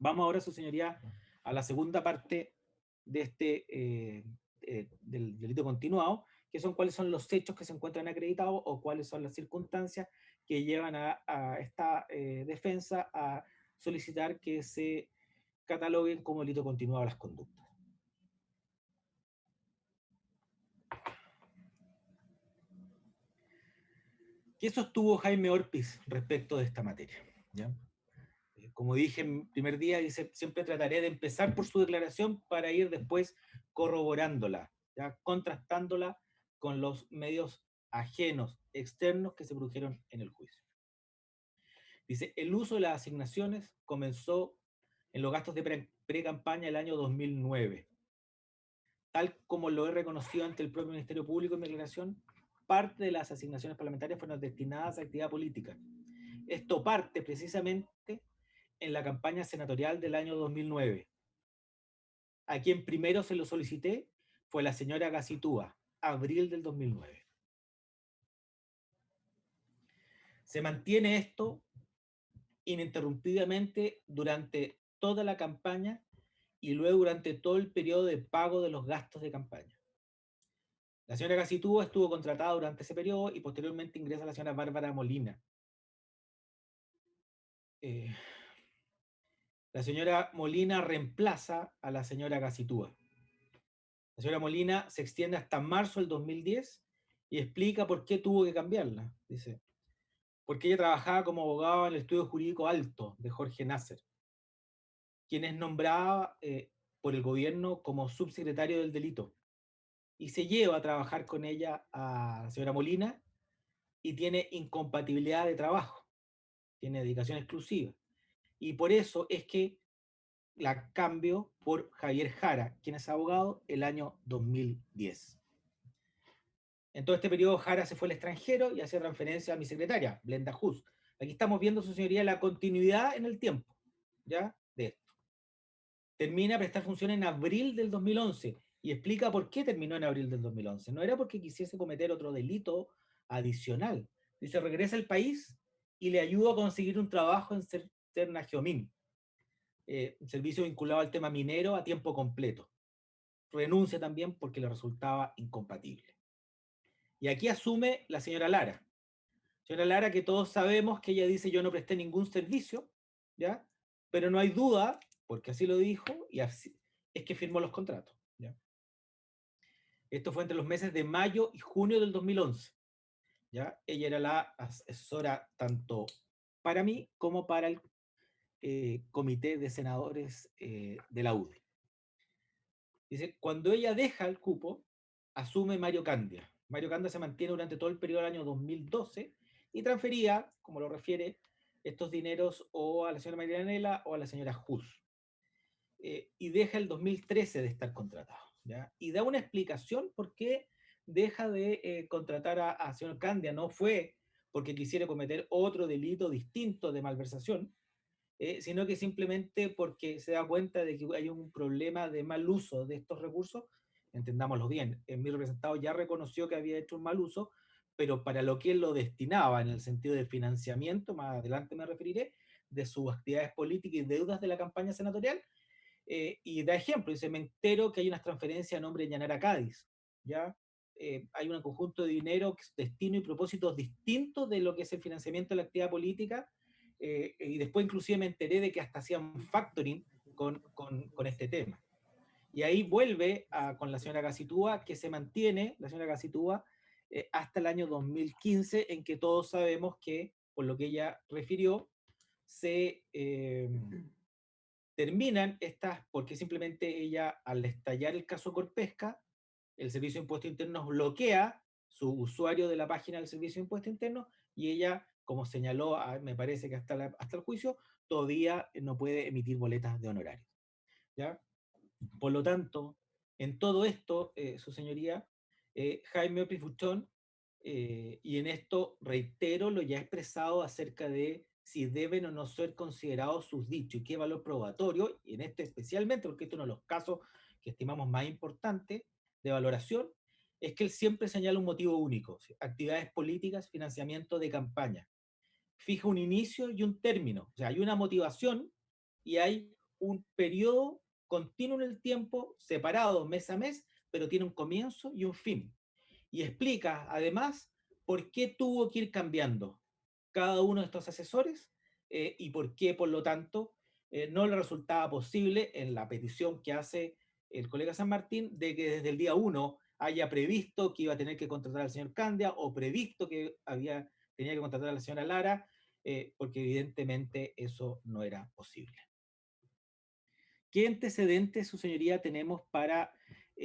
G: Vamos ahora, su señoría, a la segunda parte de este del delito continuado, que son cuáles son los hechos que se encuentran acreditados o cuáles son las circunstancias que llevan a esta defensa a solicitar que se cataloguen como delito continuado las conductas. ¿Qué sostuvo Jaime Orpiz respecto de esta materia? ¿Ya? Como dije en primer día, dice, siempre trataré de empezar por su declaración para ir después corroborándola, ¿ya? Contrastándola con los medios ajenos, externos que se produjeron en el juicio. Dice, el uso de las asignaciones comenzó en los gastos de pre-campaña el año 2009. Tal como lo he reconocido ante el propio Ministerio Público en mi declaración, parte de las asignaciones parlamentarias fueron destinadas a actividad política. Esto parte precisamente en la campaña senatorial del año 2009. A quien primero se lo solicité fue la señora Gacitúa, abril del 2009. Se mantiene esto ininterrumpidamente durante toda la campaña y luego durante todo el periodo de pago de los gastos de campaña. La señora Gacitúa estuvo contratada durante ese periodo y posteriormente ingresa la señora Bárbara Molina. La señora Molina reemplaza a la señora Gacitúa. La señora Molina se extiende hasta marzo del 2010 y explica por qué tuvo que cambiarla. Dice, porque ella trabajaba como abogada en el estudio jurídico alto de Jorge Nasser, quien es nombrada por el gobierno como subsecretario del delito. Y se lleva a trabajar con ella a la señora Molina y tiene incompatibilidad de trabajo, tiene dedicación exclusiva. Y por eso es que la cambio por Javier Jara, quien es abogado, el año 2010. En todo este periodo, Jara se fue al extranjero y hacía transferencia a mi secretaria, Blenda Hus. Aquí estamos viendo, su señoría, la continuidad en el tiempo, ¿ya? De esto. Termina a prestar función en abril del 2011 y explica por qué terminó en abril del 2011. No era porque quisiese cometer otro delito adicional. Dice, regresa al país y le ayudo a conseguir un trabajo en Ternagiomín, un servicio vinculado al tema minero a tiempo completo. Renuncia también porque le resultaba incompatible. Y aquí asume la señora Lara. Señora Lara, que todos sabemos que ella dice yo no presté ningún servicio, ¿ya? Pero no hay duda, porque así lo dijo, y así, es que firmó los contratos, ¿ya? Esto fue entre los meses de mayo y junio del 2011, ¿ya? Ella era la asesora tanto para mí como para el comité de senadores de la UDI. Dice, cuando ella deja el cupo, asume Mario Candia. Mario Candia se mantiene durante todo el periodo del año 2012 y transfería, como lo refiere, estos dineros o a la señora Marianela o a la señora Hus. Y deja el 2013 de estar contratado, ¿ya? Y da una explicación por qué deja de contratar a señor Candia. No fue porque quisiera cometer otro delito distinto de malversación, sino que simplemente porque se da cuenta de que hay un problema de mal uso de estos recursos. Entendámoslo bien, mi representado ya reconoció que había hecho un mal uso, pero para lo que él lo destinaba, en el sentido de financiamiento, más adelante me referiré, de sus actividades políticas y deudas de la campaña senatorial, y da ejemplo, dice, me entero que hay unas transferencias a nombre de Llanera Cádiz, ¿ya? Hay un conjunto de dinero, destino y propósitos distintos de lo que es el financiamiento de la actividad política, y después inclusive me enteré de que hasta hacían factoring con este tema. Y ahí vuelve con la señora Gacitúa, que se mantiene, la señora Gacitúa, hasta el año 2015, en que todos sabemos que, por lo que ella refirió, se terminan estas, porque simplemente ella, al estallar el caso Corpesca, el Servicio de Impuestos Internos bloquea su usuario de la página del Servicio de Impuestos Internos y ella, como señaló, me parece que hasta el juicio, todavía no puede emitir boletas de honorarios, ¿ya? Por lo tanto, en todo esto, su señoría, Jaime Orpiz Buchón, y en esto reitero lo ya expresado acerca de si deben o no ser considerados sus dichos y qué valor probatorio, y en este especialmente, porque este es uno de los casos que estimamos más importantes de valoración, es que él siempre señala un motivo único: actividades políticas, financiamiento de campaña. Fija un inicio y un término, o sea, hay una motivación y hay un periodo continuo en el tiempo, separado mes a mes, pero tiene un comienzo y un fin. Y explica, además, por qué tuvo que ir cambiando cada uno de estos asesores y por qué, por lo tanto, no le resultaba posible en la petición que hace el colega San Martín de que desde el día 1 haya previsto que iba a tener que contratar al señor Candia o previsto que tenía que contratar a la señora Lara, porque evidentemente eso no era posible. ¿Qué antecedentes, su señoría, tenemos para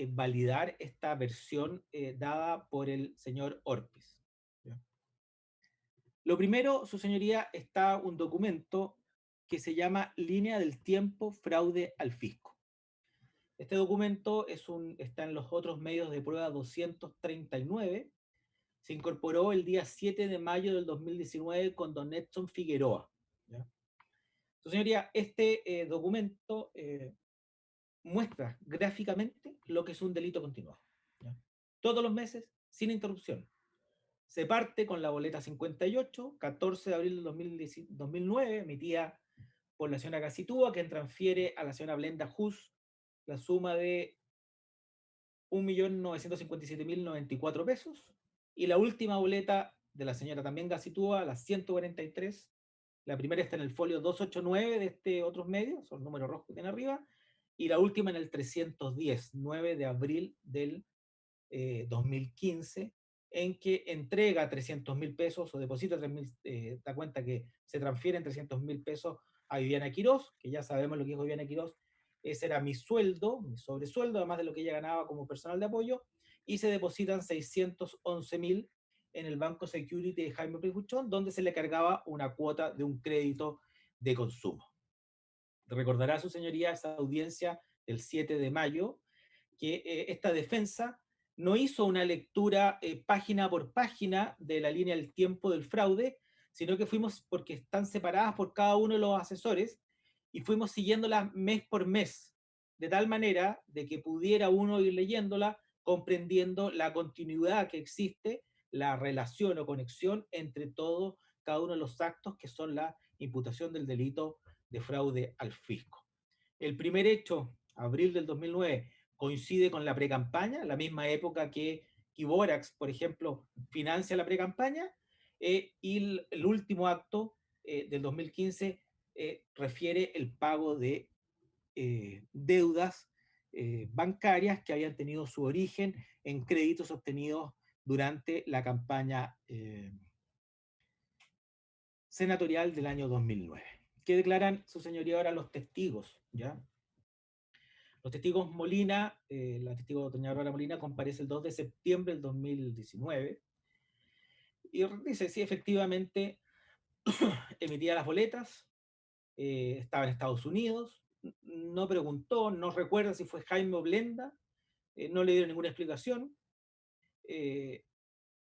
G: validar esta versión dada por el señor Orpiz? ¿Ya? Lo primero, su señoría, está un documento que se llama Línea del Tiempo Fraude al Fisco. Este documento está en los otros medios de prueba 239. Se incorporó el día 7 de mayo del 2019 con don Edson Figueroa. ¿Ya? Su señoría, este documento muestra gráficamente lo que es un delito continuado. ¿Ya? Todos los meses, sin interrupción. Se parte con la boleta 58, 14 de abril del 2009, emitida por la señora Gacitúa, que transfiere a la señora Blenda Hus la suma de 1.957.094 pesos, y la última boleta de la señora también Gacitúa, la 143, la primera está en el folio 289 de este otros medios, son números rojos que tiene arriba, y la última en el 310, 9 de abril del 2015, en que entrega 300.000 pesos o deposita da cuenta que se transfieren 300.000 pesos a Viviana Quirós, que ya sabemos lo que es Viviana Quirós. Ese era mi sueldo, mi sobresueldo, además de lo que ella ganaba como personal de apoyo, y se depositan 611.000 en el Banco Security de Jaime Prijuchón, donde se le cargaba una cuota de un crédito de consumo. Recordará su señoría esa audiencia del 7 de mayo, que esta defensa no hizo una lectura página por página de la línea del tiempo del fraude, sino que fuimos, porque están separadas por cada uno de los asesores, y fuimos siguiéndola mes por mes, de tal manera de que pudiera uno ir leyéndola, comprendiendo la continuidad que existe, la relación o conexión entre cada uno de los actos que son la imputación del delito de fraude al fisco. El primer hecho, abril del 2009, coincide con la precampaña, la misma época que Kiborax, por ejemplo, financia la precampaña, y el último acto del 2015 refiere el pago de deudas bancarias que habían tenido su origen en créditos obtenidos durante la campaña senatorial del año 2009. ¿Qué declaran su señoría ahora los testigos? ¿Ya? Los testigos Molina, la testigo doña Aurora Molina comparece el 2 de septiembre del 2019 y dice, sí, efectivamente emitía las boletas, estaba en Estados Unidos, no preguntó, no recuerda si fue Jaime o Blenda, no le dieron ninguna explicación,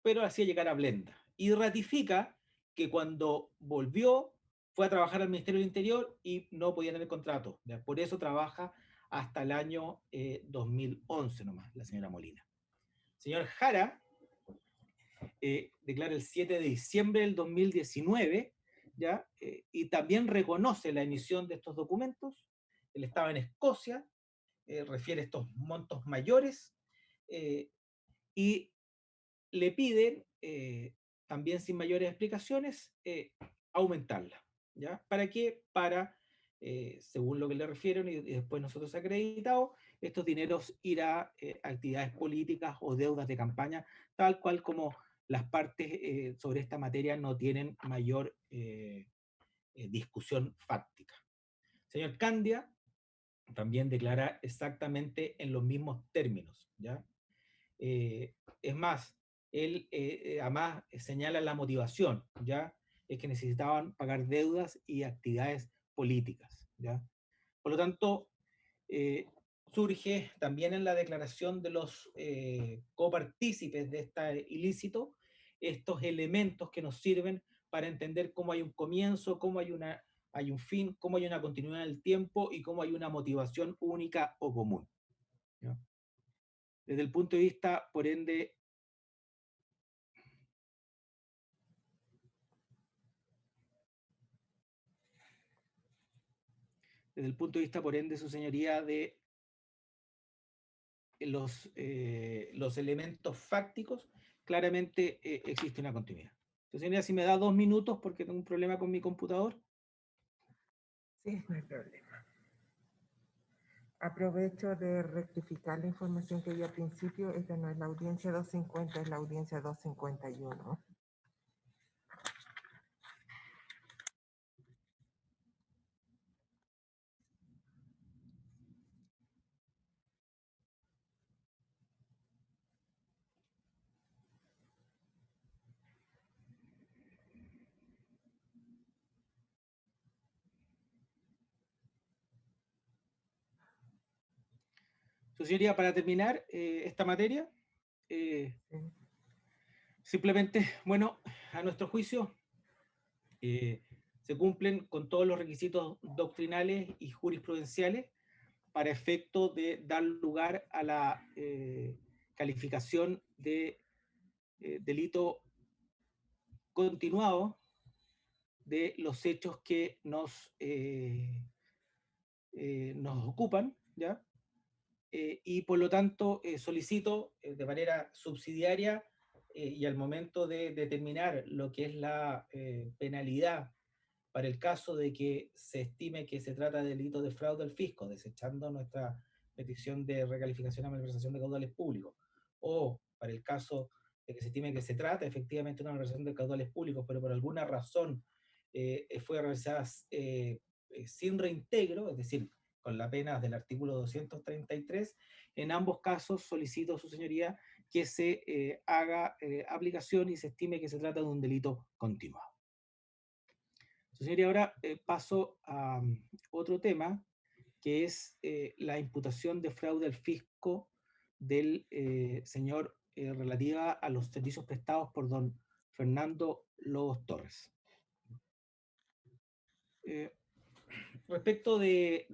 G: pero hacía llegar a Blenda. Y ratifica que cuando volvió fue a trabajar al Ministerio del Interior y no podía tener contrato. ¿Ya? Por eso trabaja hasta el año 2011 nomás, la señora Molina. Señor Jara declara el 7 de diciembre del 2019, ¿ya? Y también reconoce la emisión de estos documentos. Él estaba en Escocia, refiere estos montos mayores, y le piden, también sin mayores explicaciones, aumentarla. ¿Ya? ¿Para qué? Para, según lo que le refieren, y después nosotros acreditado, estos dineros ir a actividades políticas o deudas de campaña, tal cual como las partes sobre esta materia no tienen mayor discusión fáctica. Señor Candia también declara exactamente en los mismos términos, ¿ya? Es más, él además señala la motivación, ¿ya? Es que necesitaban pagar deudas y actividades políticas, ¿ya? Por lo tanto, surge también en la declaración de los copartícipes de este ilícito estos elementos que nos sirven para entender cómo hay un comienzo, cómo hay un fin, cómo hay una continuidad en el tiempo y cómo hay una motivación única o común, ¿ya? Desde el punto de vista, por ende, desde el punto de vista, por ende, su señoría, de los elementos fácticos, claramente existe una continuidad. Su señoría, si me da 2 minutos porque tengo un problema con mi computador.
A: Sí, no hay problema. Aprovecho de rectificar la información que di al principio. Esta no es la audiencia 250, es la audiencia 251.
G: Su señoría, para terminar esta materia, simplemente, bueno, a nuestro juicio, se cumplen con todos los requisitos doctrinales y jurisprudenciales para efecto de dar lugar a la calificación de delito continuado de los hechos que nos ocupan, ¿ya? Y por lo tanto solicito de manera subsidiaria y al momento de determinar lo que es la penalidad para el caso de que se estime que se trata de delito de fraude al fisco, desechando nuestra petición de recalificación a malversación de caudales públicos, o para el caso de que se estime que se trata efectivamente de una malversación de caudales públicos, pero por alguna razón fue realizada sin reintegro, es decir, con la pena del artículo 233, en ambos casos solicito a su señoría que se haga aplicación y se estime que se trata de un delito continuado. Su señoría, ahora paso a otro tema, que es la imputación de fraude al fisco del señor relativa a los servicios prestados por don Fernando Lobos Torres. Respecto de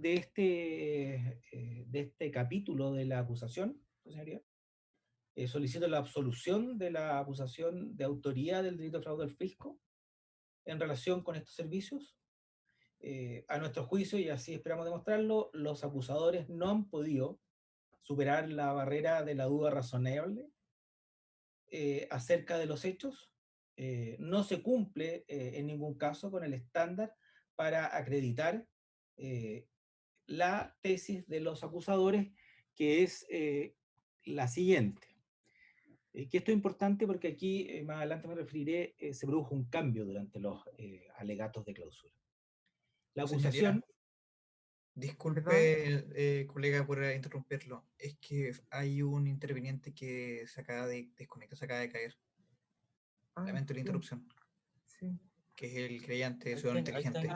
G: este capítulo de la acusación, señoría, solicito la absolución de la acusación de autoría del delito de fraude al fisco en relación con estos servicios. A nuestro juicio, y así esperamos demostrarlo, los acusadores no han podido superar la barrera de la duda razonable acerca de los hechos. No se cumple en ningún caso con el estándar para acreditar la tesis de los acusadores, que es la siguiente. Que esto es importante porque aquí, más adelante me referiré, se produjo un cambio durante los alegatos de clausura. La acusación...
F: Señoría, disculpe, colega, por interrumpirlo. Es que hay un interviniente que se acaba de desconectar, se acaba de caer. Lamento la interrupción.
A: Sí.
F: Que es el creyente ciudadano inteligente.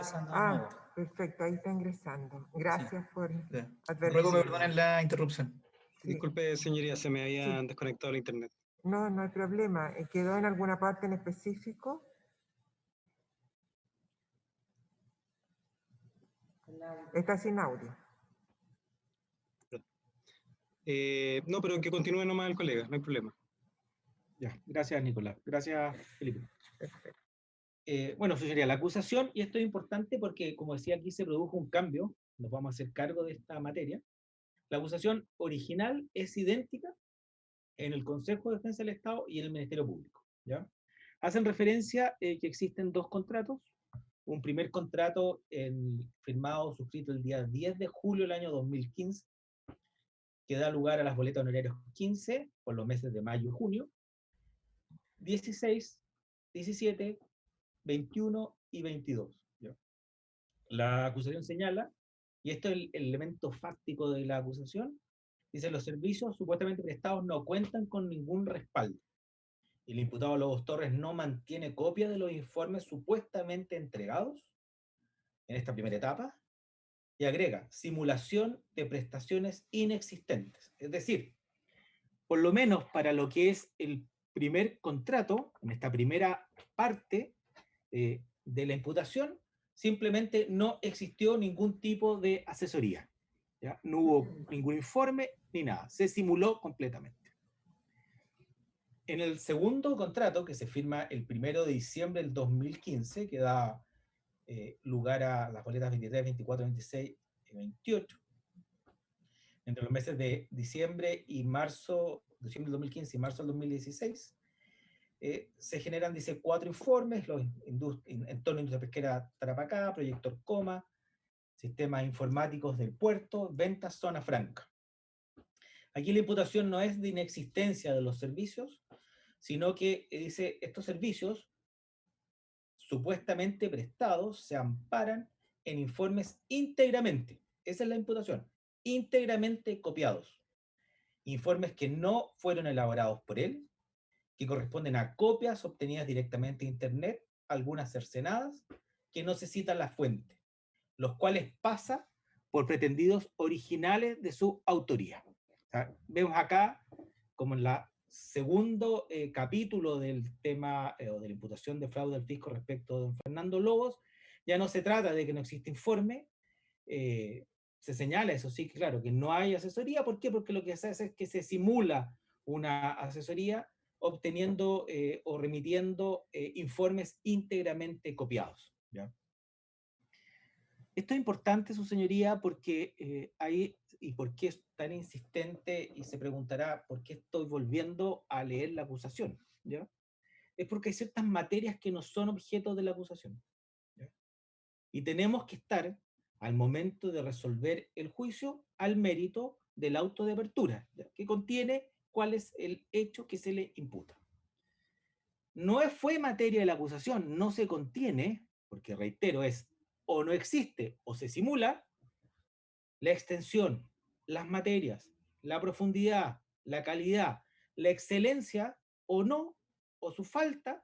A: Perfecto, ahí está ingresando. Gracias por
F: Ruego me perdonen la interrupción.
A: Sí.
E: Disculpe, señoría, se me había desconectado el internet.
A: No, no hay problema. ¿Quedó en alguna parte en específico? Está sin audio.
E: No, pero que continúe nomás el colega, no hay problema.
G: Ya, gracias, Nicolás. Gracias, Felipe. Bueno, su señoría, la acusación, y esto es importante porque, como decía, aquí se produjo un cambio, nos vamos a hacer cargo de esta materia. La acusación original es idéntica en el Consejo de Defensa del Estado y en el Ministerio Público, ¿ya? Hacen referencia que existen 2 contratos. Un primer contrato firmado, suscrito el día 10 de julio del año 2015, que da lugar a las boletas honorarias 15 por los meses de mayo y junio, 16, 17, 21 y 22. ¿Ya? La acusación señala, y esto es el elemento fáctico de la acusación, dice: los servicios supuestamente prestados no cuentan con ningún respaldo. El imputado Lobos Torres no mantiene copia de los informes supuestamente entregados en esta primera etapa, y agrega simulación de prestaciones inexistentes. Es decir, por lo menos para lo que es el primer contrato, en esta primera parte de la imputación, simplemente no existió ningún tipo de asesoría, ¿ya? No hubo ningún informe ni nada, se simuló completamente. En el segundo contrato, que se firma el 1 de diciembre del 2015, que da lugar a las boletas 23, 24, 26 2028. Entre los meses de diciembre y marzo, diciembre del 2015 y marzo del 2016, se generan, dice, 4 informes, los entorno de industria pesquera Tarapacá, Proyecto Orcoma, sistemas informáticos del puerto, ventas, zona franca. Aquí la imputación no es de inexistencia de los servicios, sino que dice, estos servicios supuestamente prestados se amparan en informes íntegramente, esa es la imputación, íntegramente copiados. Informes que no fueron elaborados por él, que corresponden a copias obtenidas directamente de Internet, algunas cercenadas, que no se citan la fuente, los cuales pasan por pretendidos originales de su autoría. O sea, vemos acá, como en la segundo capítulo del tema o de la imputación de fraude al fisco respecto a don Fernando Lobos, ya no se trata de que no existe informe, se señala, eso sí, claro, que no hay asesoría. ¿Por qué? Porque lo que se hace es que se simula una asesoría obteniendo o remitiendo informes íntegramente copiados, ¿ya? Esto es importante, su señoría, porque ahí, y por qué es tan insistente, y se preguntará por qué estoy volviendo a leer la acusación, ¿ya? Es porque hay ciertas materias que no son objeto de la acusación, ¿ya? Y tenemos que estar, al momento de resolver el juicio, al mérito del auto de apertura, ¿ya? Que contiene cuál es el hecho que se le imputa. No fue materia de la acusación, no se contiene, porque reitero, es o no existe o se simula la extensión, las materias, la profundidad, la calidad, la excelencia o no, o su falta,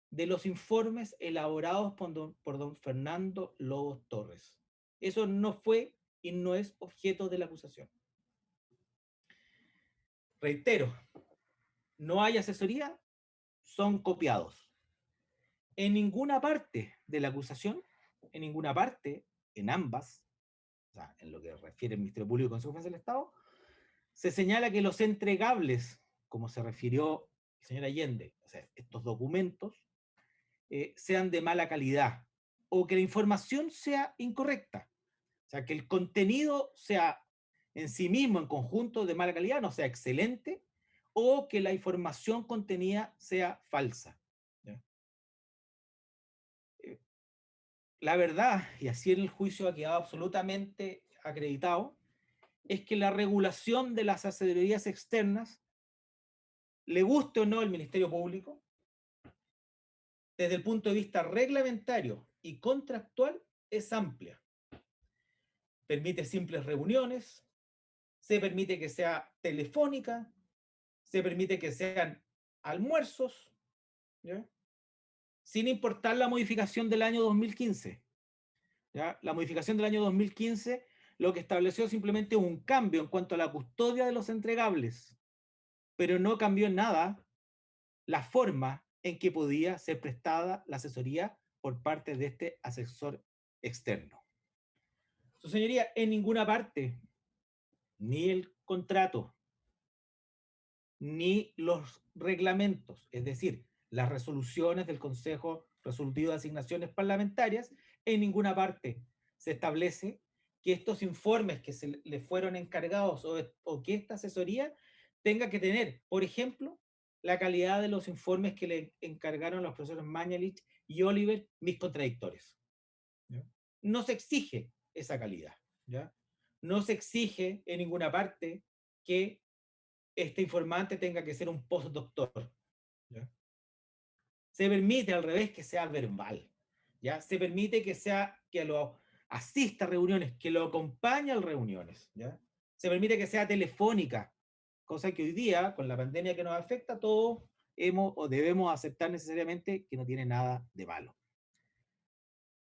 G: de los informes elaborados por don Fernando Lobos Torres. Eso no fue y no es objeto de la acusación. Reitero, no hay asesoría, son copiados. En ninguna parte de la acusación, en ninguna parte, en ambas, o sea, en lo que refiere el Ministerio Público y Consejo de Defensa del Estado, se señala que los entregables, como se refirió el señor Allende, o sea, estos documentos, sean de mala calidad, o que la información sea incorrecta. O sea, que el contenido sea en sí mismo, en conjunto, de mala calidad, no sea excelente, o que la información contenida sea falsa, ¿ya? La verdad, y así en el juicio ha quedado absolutamente acreditado, es que la regulación de las asesorías externas, le guste o no al Ministerio Público, desde el punto de vista reglamentario y contractual, es amplia. Permite simples reuniones, se permite que sea telefónica, se permite que sean almuerzos, ¿ya? Sin importar la modificación del año 2015. ¿Ya? La modificación del año 2015 lo que estableció simplemente un cambio en cuanto a la custodia de los entregables, pero no cambió en nada la forma en que podía ser prestada la asesoría por parte de este asesor externo. Su señoría, en ninguna parte, ni el contrato, ni los reglamentos, es decir, las resoluciones del Consejo Resolutivo de Asignaciones Parlamentarias, en ninguna parte se establece que estos informes que se le fueron encargados o que esta asesoría tenga que tener, por ejemplo, la calidad de los informes que le encargaron los profesores Mañalich y Oliver, mis contradictores, ¿ya? No se exige esa calidad, ¿ya? No se exige en ninguna parte que este informante tenga que ser un postdoctor, ¿ya? Se permite al revés que sea verbal, ¿ya? Se permite que lo asista a reuniones, que lo acompañe a reuniones, ¿ya? Se permite que sea telefónica, cosa que hoy día, con la pandemia que nos afecta, todos hemos o debemos aceptar necesariamente que no tiene nada de malo.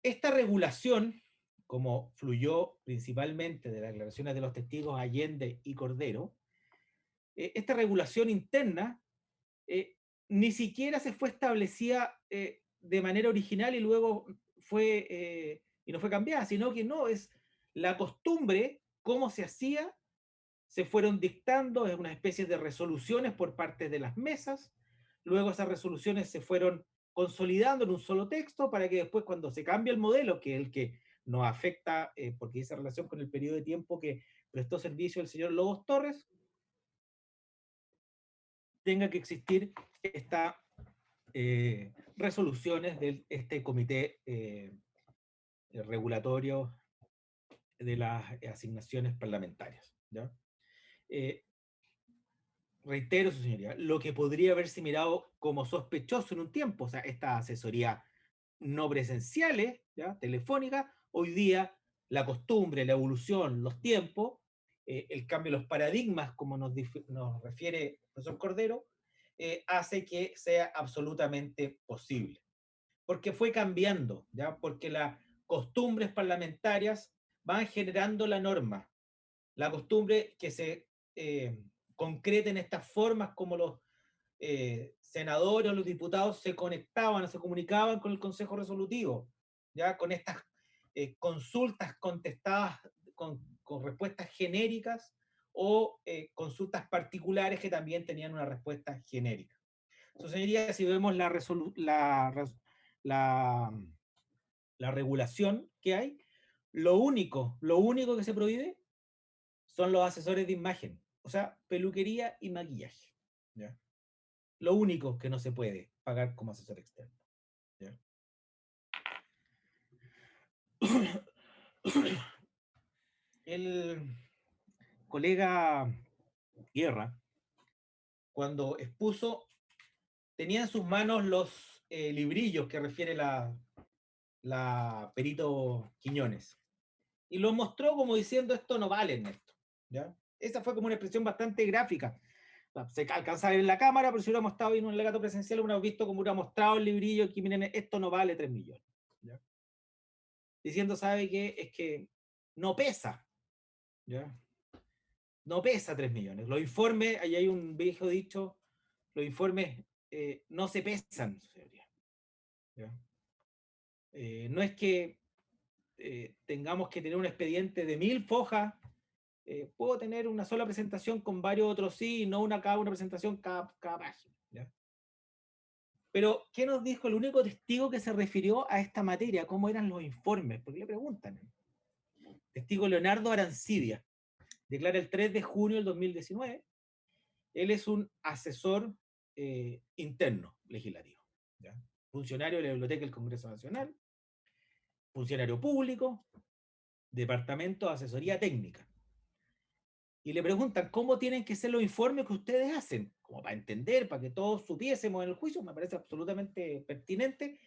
G: Esta regulación, como fluyó principalmente de las declaraciones de los testigos Allende y Cordero, esta regulación interna ni siquiera se fue establecida de manera original y luego y no fue cambiada, sino que no, es la costumbre, cómo se hacía, se fueron dictando, es una especie de resoluciones por parte de las mesas, luego esas resoluciones se fueron consolidando en un solo texto para que después, cuando se cambia el modelo, que es el que nos afecta, porque esa relación con el periodo de tiempo que prestó servicio el señor Lobos Torres, tenga que existir estas resoluciones de este comité regulatorio de las asignaciones parlamentarias, ¿ya? Reitero, su señoría, lo que podría haberse mirado como sospechoso en un tiempo, o sea, esta asesoría no presenciales, ¿ya? Telefónica, hoy día la costumbre, la evolución, los tiempos, el cambio de los paradigmas, como nos refiere el profesor Cordero, hace que sea absolutamente posible. Porque fue cambiando, ¿ya? Porque las costumbres parlamentarias van generando la norma. La costumbre que se concreta en estas formas como los senadores o los diputados se conectaban, se comunicaban con el Consejo Resolutivo, ya con estas consultas contestadas con respuestas genéricas o consultas particulares que también tenían una respuesta genérica. Su señoría, si vemos la regulación que hay, lo único que se prohíbe son los asesores de imagen, o sea, peluquería y maquillaje, ¿ya? Lo único que no se puede pagar como asesor externo, ¿ya? El colega Guerra, cuando expuso, tenía en sus manos los librillos que refiere la perito Quiñones, y lo mostró como diciendo, esto no vale, Ernesto, ¿ya? Esa fue como una expresión bastante gráfica. Se alcanza a ver en la cámara, pero si hubiéramos estado en un alegato presencial, hubiéramos visto como hubiera mostrado el librillo, que miren, esto no vale 3 millones. ¿Ya? Diciendo, ¿sabe qué? Es que no pesa, ¿ya? No pesa 3 millones. Los informes, ahí hay un viejo dicho, los informes no se pesan, señoría, ¿ya? No es que tengamos que tener un expediente de 1000 fojas, puedo tener una sola presentación con varios otros sí, no una presentación cada página, ¿ya? Pero, ¿qué nos dijo el único testigo que se refirió a esta materia? ¿Cómo eran los informes? Porque le preguntan. Testigo Leonardo Arancibia. Declara el 3 de junio del 2019. Él es un asesor interno legislativo, ¿ya? Funcionario de la Biblioteca del Congreso Nacional, funcionario público, Departamento de Asesoría Técnica. Y le preguntan cómo tienen que ser los informes que ustedes hacen, como para entender, para que todos supiésemos en el juicio, me parece absolutamente pertinente,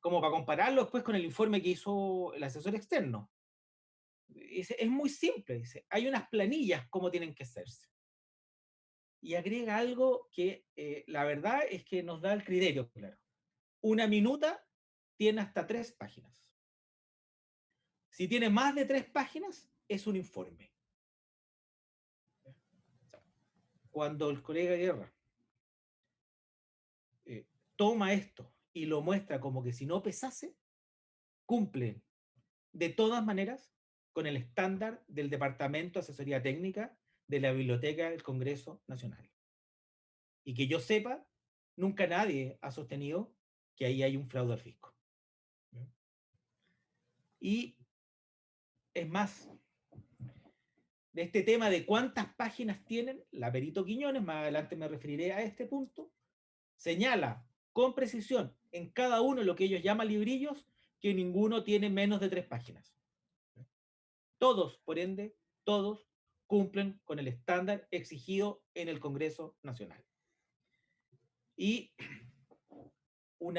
G: como para compararlo después con el informe que hizo el asesor externo. Es muy simple, dice, hay unas planillas cómo tienen que hacerse. Y agrega algo que la verdad es que nos da el criterio, claro. Una minuta tiene hasta 3 páginas. Si tiene más de 3 páginas, es un informe. Cuando el colega Guerra toma esto y lo muestra como que si no pesase, cumple de todas maneras con el estándar del Departamento de Asesoría Técnica de la Biblioteca del Congreso Nacional. Y que yo sepa, nunca nadie ha sostenido que ahí hay un fraude al fisco. Y es más, de este tema de cuántas páginas tienen, la perito Quiñones, más adelante me referiré a este punto, señala con precisión en cada uno de lo que ellos llaman librillos que ninguno tiene menos de 3 páginas. Todos, por ende, todos cumplen con el estándar exigido en el Congreso Nacional. Y un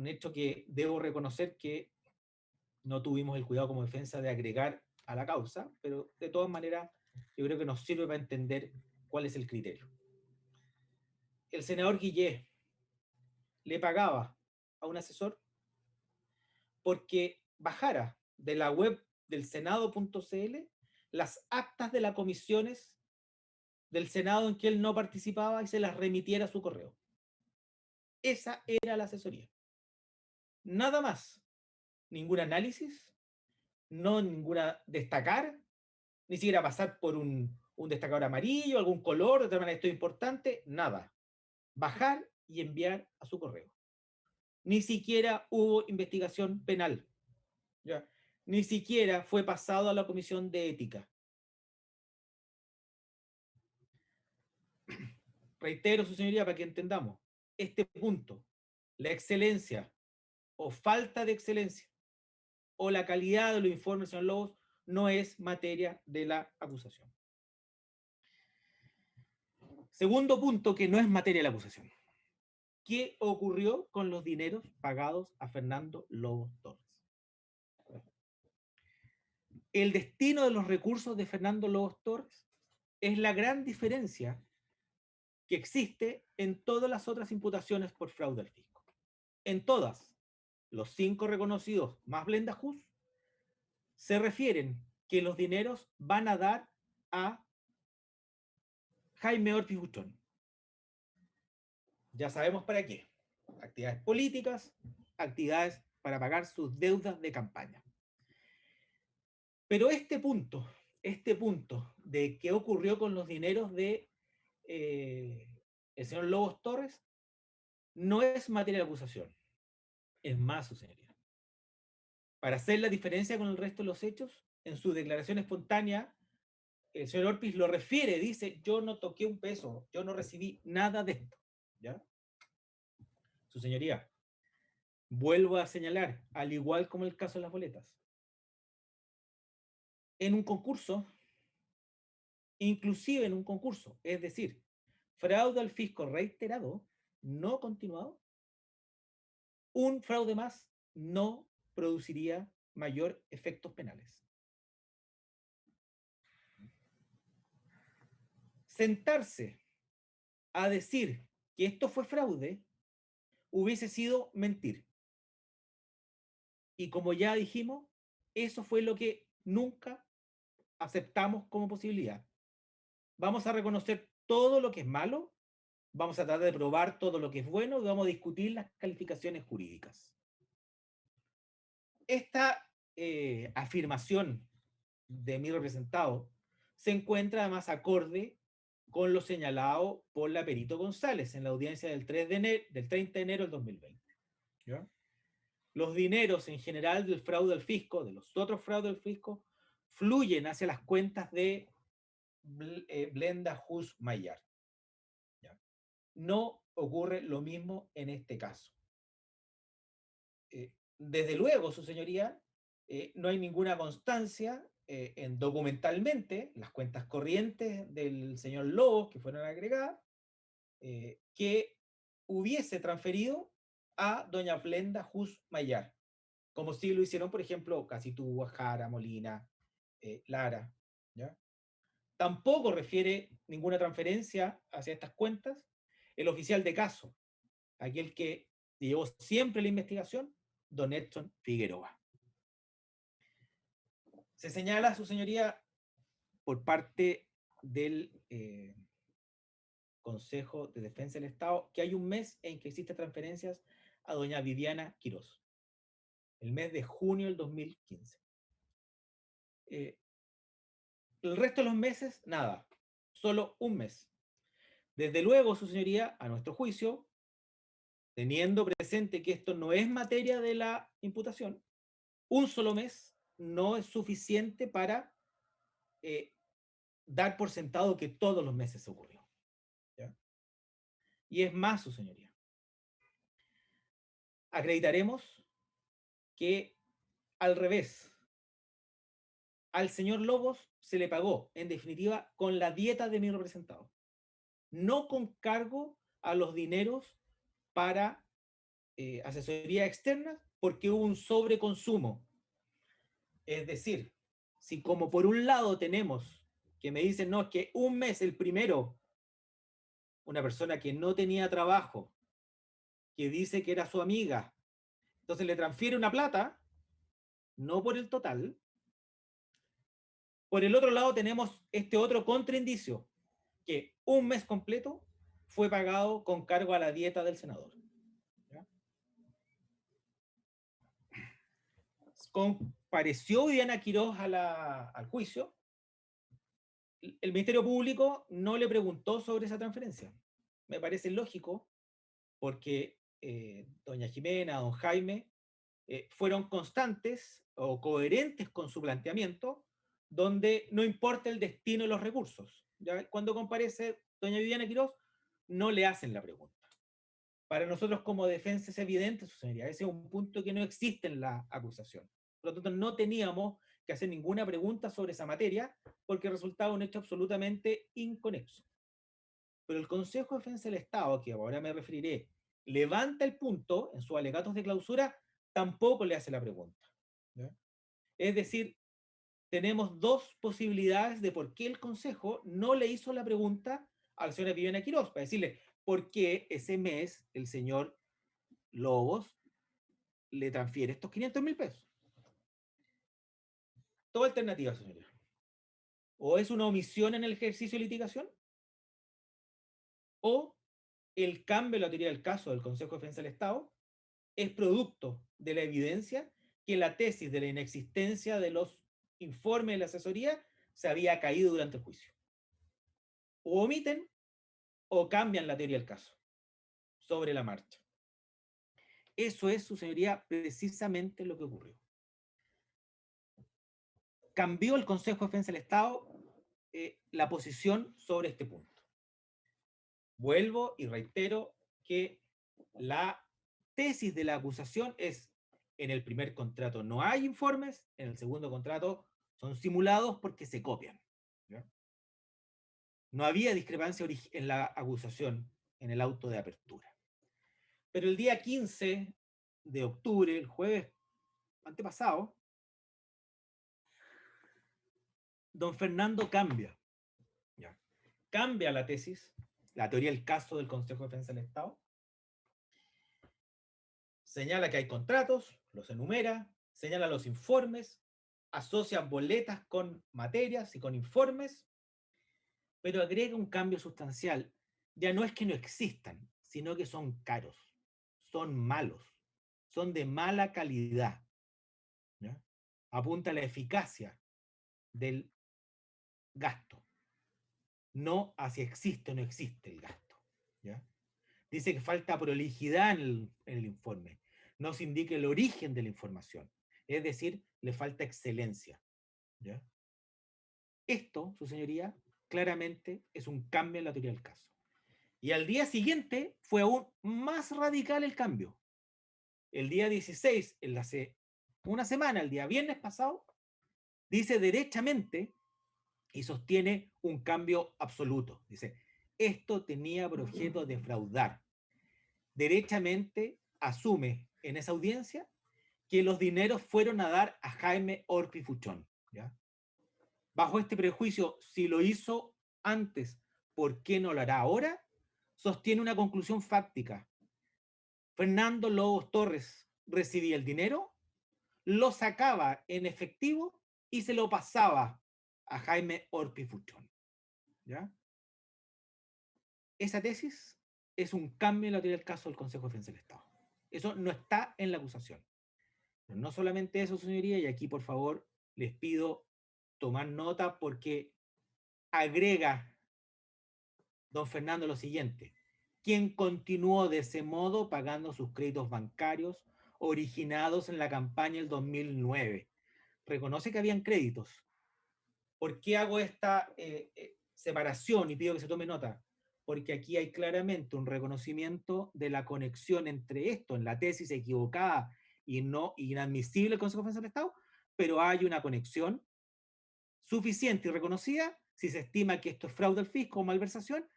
G: hecho que debo reconocer que no tuvimos el cuidado como defensa de agregar a la causa, pero de todas maneras yo creo que nos sirve para entender cuál es el criterio. El senador Guillé le pagaba a un asesor porque bajara de la web del senado.cl las actas de las comisiones del Senado en que él no participaba y se las remitiera a su correo. Esa era la asesoría. Nada más. Ningún análisis, no ninguna destacar, ni siquiera pasar por un destacador amarillo, algún color, de tal manera esto es importante, nada. Bajar y enviar a su correo. Ni siquiera hubo investigación penal. ¿Ya? Ni siquiera fue pasado a la Comisión de Ética. Reitero, su señoría, para que entendamos, este punto, la excelencia o falta de excelencia o la calidad de los informes, señor Lobos, no es materia de la acusación. Segundo punto que no es materia de la acusación. ¿Qué ocurrió con los dineros pagados a Fernando Lobos Torres? El destino de los recursos de Fernando Lobos Torres es la gran diferencia que existe en todas las otras imputaciones por fraude al fisco. En todas, los 5 reconocidos más Blenda Hus se refieren que los dineros van a dar a Jaime Ortiz Buchón. Ya sabemos para qué. Actividades políticas, actividades para pagar sus deudas de campaña. Pero este punto de qué ocurrió con los dineros de el señor Lobos Torres no es materia de acusación. Es más, su señoría. Para hacer la diferencia con el resto de los hechos, en su declaración espontánea, el señor Ortiz lo refiere, dice, yo no toqué un peso, yo no recibí nada de esto. ¿Ya? Su señoría, vuelvo a señalar, al igual como el caso de las boletas, en un concurso, inclusive en un concurso, es decir, fraude al fisco reiterado, no continuado, un fraude más no produciría mayor efectos penales. Sentarse a decir que esto fue fraude hubiese sido mentir. Y como ya dijimos, eso fue lo que nunca aceptamos como posibilidad. Vamos a reconocer todo lo que es malo, vamos a tratar de probar todo lo que es bueno y vamos a discutir las calificaciones jurídicas. Esta afirmación de mi representado se encuentra además acorde con lo señalado por la perito González en la audiencia del 30 de enero del 2020. ¿Ya? Los dineros en general del fraude al fisco, de los otros fraudes al fisco, fluyen hacia las cuentas de Blenda Hus Mayar. ¿Ya? No ocurre lo mismo en este caso. Desde luego, su señoría, no hay ninguna constancia en documentalmente las cuentas corrientes del señor Lobos que fueron agregadas que hubiese transferido a doña Blenda Hus Mayar, como sí lo hicieron, por ejemplo, Casitú, Jara, Molina, Lara. ¿Ya? Tampoco refiere ninguna transferencia hacia estas cuentas el oficial de caso, aquel que llevó siempre la investigación, don Edson Figueroa. Se señala, su señoría, por parte del Consejo de Defensa del Estado, que hay un mes en que existen transferencias a doña Viviana Quirós, el mes de junio del 2015. El resto de los meses, nada, solo un mes. Desde luego, su señoría, a nuestro juicio, teniendo presente que esto no es materia de la imputación, un solo mes no es suficiente para dar por sentado que todos los meses ocurrió. ¿Ya? Y es más, su señoría. Acreditaremos que al revés, al señor Lobos se le pagó, en definitiva, con la dieta de mi representado, no con cargo a los dineros para asesoría externa, porque hubo un sobreconsumo. Es decir, si como por un lado tenemos que me dicen, no, es que un mes, el primero, una persona que no tenía trabajo, que dice que era su amiga, entonces le transfiere una plata, no por el total. Por el otro lado tenemos este otro contraindicio, que un mes completo fue pagado con cargo a la dieta del senador. ¿Ya? Compareció Viviana Quirós al juicio. El Ministerio Público no le preguntó sobre esa transferencia. Me parece lógico, porque doña Jimena, don Jaime, fueron constantes o coherentes con su planteamiento, donde no importa el destino de los recursos. ¿Ya? Cuando comparece doña Viviana Quirós, no le hacen la pregunta. Para nosotros como defensa es evidente, su señoría, ese es un punto que no existe en la acusación. Por lo tanto, no teníamos que hacer ninguna pregunta sobre esa materia, porque resultaba un hecho absolutamente inconexo. Pero el Consejo de Defensa del Estado, que ahora me referiré, levanta el punto en sus alegatos de clausura, tampoco le hace la pregunta. ¿Ya? Es decir, tenemos dos posibilidades de por qué el Consejo no le hizo la pregunta a la señora Viviana Quirós, para decirle por qué ese mes el señor Lobos le transfiere estos 500.000 pesos. Toda alternativa, señoría. O es una omisión en el ejercicio de litigación, o el cambio en la teoría del caso del Consejo de Defensa del Estado es producto de la evidencia que la tesis de la inexistencia de los informes de la asesoría se había caído durante el juicio. O omiten o cambian la teoría del caso sobre la marcha. Eso es, su señoría, precisamente lo que ocurrió. Cambió el Consejo de Defensa del Estado la posición sobre este punto. Vuelvo y reitero que la tesis de la acusación es: en el primer contrato no hay informes, en el segundo contrato son simulados porque se copian. ¿Ya? No había discrepancia en la acusación, en el auto de apertura. Pero el día 15 de octubre, el jueves antepasado, don Fernando cambia. ¿Ya? Cambia la tesis, la teoría del caso del Consejo de Defensa del Estado. Señala que hay contratos, los enumera, señala los informes, asocia boletas con materias y con informes, pero agrega un cambio sustancial. Ya no es que no existan, sino que son caros, son malos, son de mala calidad. ¿Ya? Apunta a la eficacia del gasto, no a si existe o no existe el gasto. ¿Ya? Dice que falta prolijidad en el informe, no se indica el origen de la información, es decir, le falta excelencia. ¿Ya? Esto, su señoría, claramente es un cambio en la teoría del caso. Y al día siguiente fue aún más radical el cambio. El día 16, hace una semana, el día viernes pasado, dice derechamente y sostiene un cambio absoluto. Dice, esto tenía por objeto defraudar. Derechamente asume en esa audiencia que los dineros fueron a dar a Jaime Orpi Fuchón. ¿Ya? Bajo este prejuicio, si lo hizo antes, ¿por qué no lo hará ahora? Sostiene una conclusión fáctica. Fernando Lobos Torres recibía el dinero, lo sacaba en efectivo y se lo pasaba a Jaime Orpi Fuchón. ¿Ya? Esa tesis es un cambio en la teoría del caso del Consejo de Defensa del Estado. Eso no está en la acusación. Pero no solamente eso, señoría, y aquí por favor les pido tomar nota porque agrega don Fernando lo siguiente: quien continuó de ese modo pagando sus créditos bancarios originados en la campaña del 2009. Reconoce que habían créditos. ¿Por qué hago esta separación y pido que se tome nota? Porque aquí hay claramente un reconocimiento de la conexión entre esto, en la tesis equivocada y no inadmisible del Consejo de Defensa del Estado, pero hay una conexión suficiente y reconocida si se estima que esto es fraude al fisco o malversación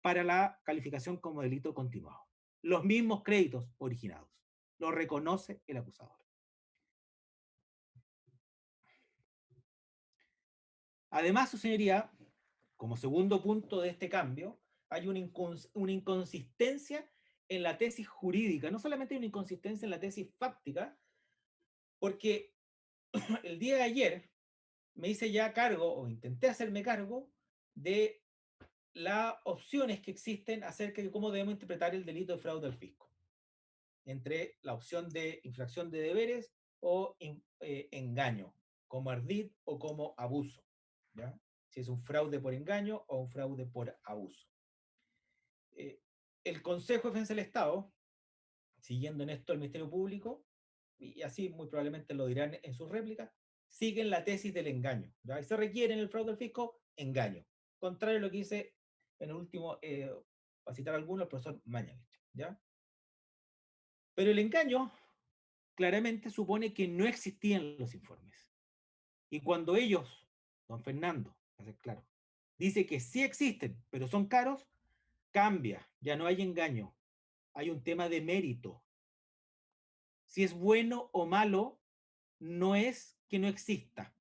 G: para la calificación como delito continuado. Los mismos créditos originados. Lo reconoce el acusador. Además, su señoría, como segundo punto de este cambio, hay una inconsistencia en la tesis jurídica. No solamente hay una inconsistencia en la tesis fáctica, porque el día de ayer me hice ya cargo, o intenté hacerme cargo, de las opciones que existen acerca de cómo debemos interpretar el delito de fraude al fisco. Entre la opción de infracción de deberes o engaño, como ardid o como abuso. ¿Ya? Si es un fraude por engaño o un fraude por abuso. El Consejo de Defensa del Estado siguiendo en esto el Ministerio Público, y así muy probablemente lo dirán en sus réplicas, siguen la tesis del engaño. ¿Ya? Y se requiere en el fraude al fisco engaño. Contrario a lo que dice en el último, para citar algunos, el profesor Mañalich. ¿Ya? Pero el engaño claramente supone que no existían los informes. Y cuando ellos, don Fernando, para ser claro, dice que sí existen, pero son caros, cambia, ya no hay engaño, hay un tema de mérito. Si es bueno o malo, no es que no exista,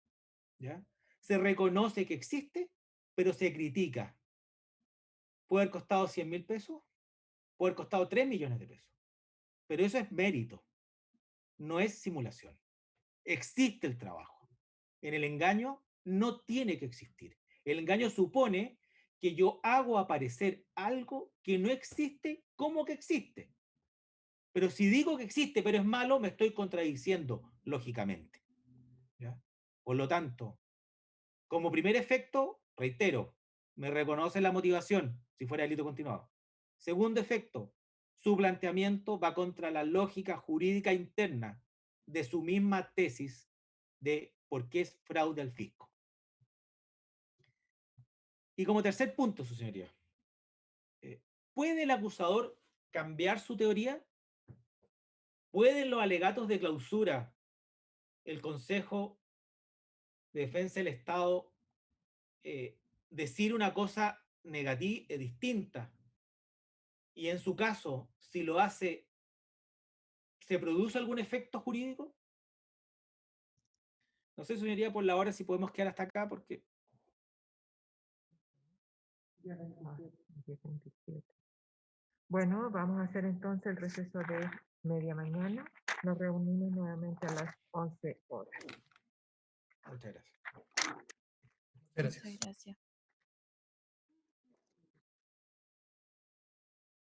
G: ¿ya? Se reconoce que existe, pero se critica. Puede haber costado 100.000 pesos, puede haber costado 3 millones de pesos, pero eso es mérito, no es simulación. Existe el trabajo. En el engaño no tiene que existir. El engaño supone que yo hago aparecer algo que no existe como que existe. Pero si digo que existe, pero es malo, me estoy contradiciendo, lógicamente. ¿Ya? Por lo tanto, como primer efecto, reitero, me reconoce la motivación, si fuera delito continuado. Segundo efecto, su planteamiento va contra la lógica jurídica interna de su misma tesis de por qué es fraude al fisco. Y como tercer punto, su señoría, ¿puede el acusador cambiar su teoría? ¿Pueden los alegatos de clausura el Consejo de Defensa del Estado decir una cosa negativa, distinta? Y en su caso, si lo hace, ¿se produce algún efecto jurídico? No sé, señoría, por la hora si podemos quedar hasta acá, porque...
A: Bueno, vamos a hacer entonces el receso de media mañana. Nos reunimos nuevamente a las 11 horas.
G: Muchas gracias.
F: Gracias.
K: Muchas gracias.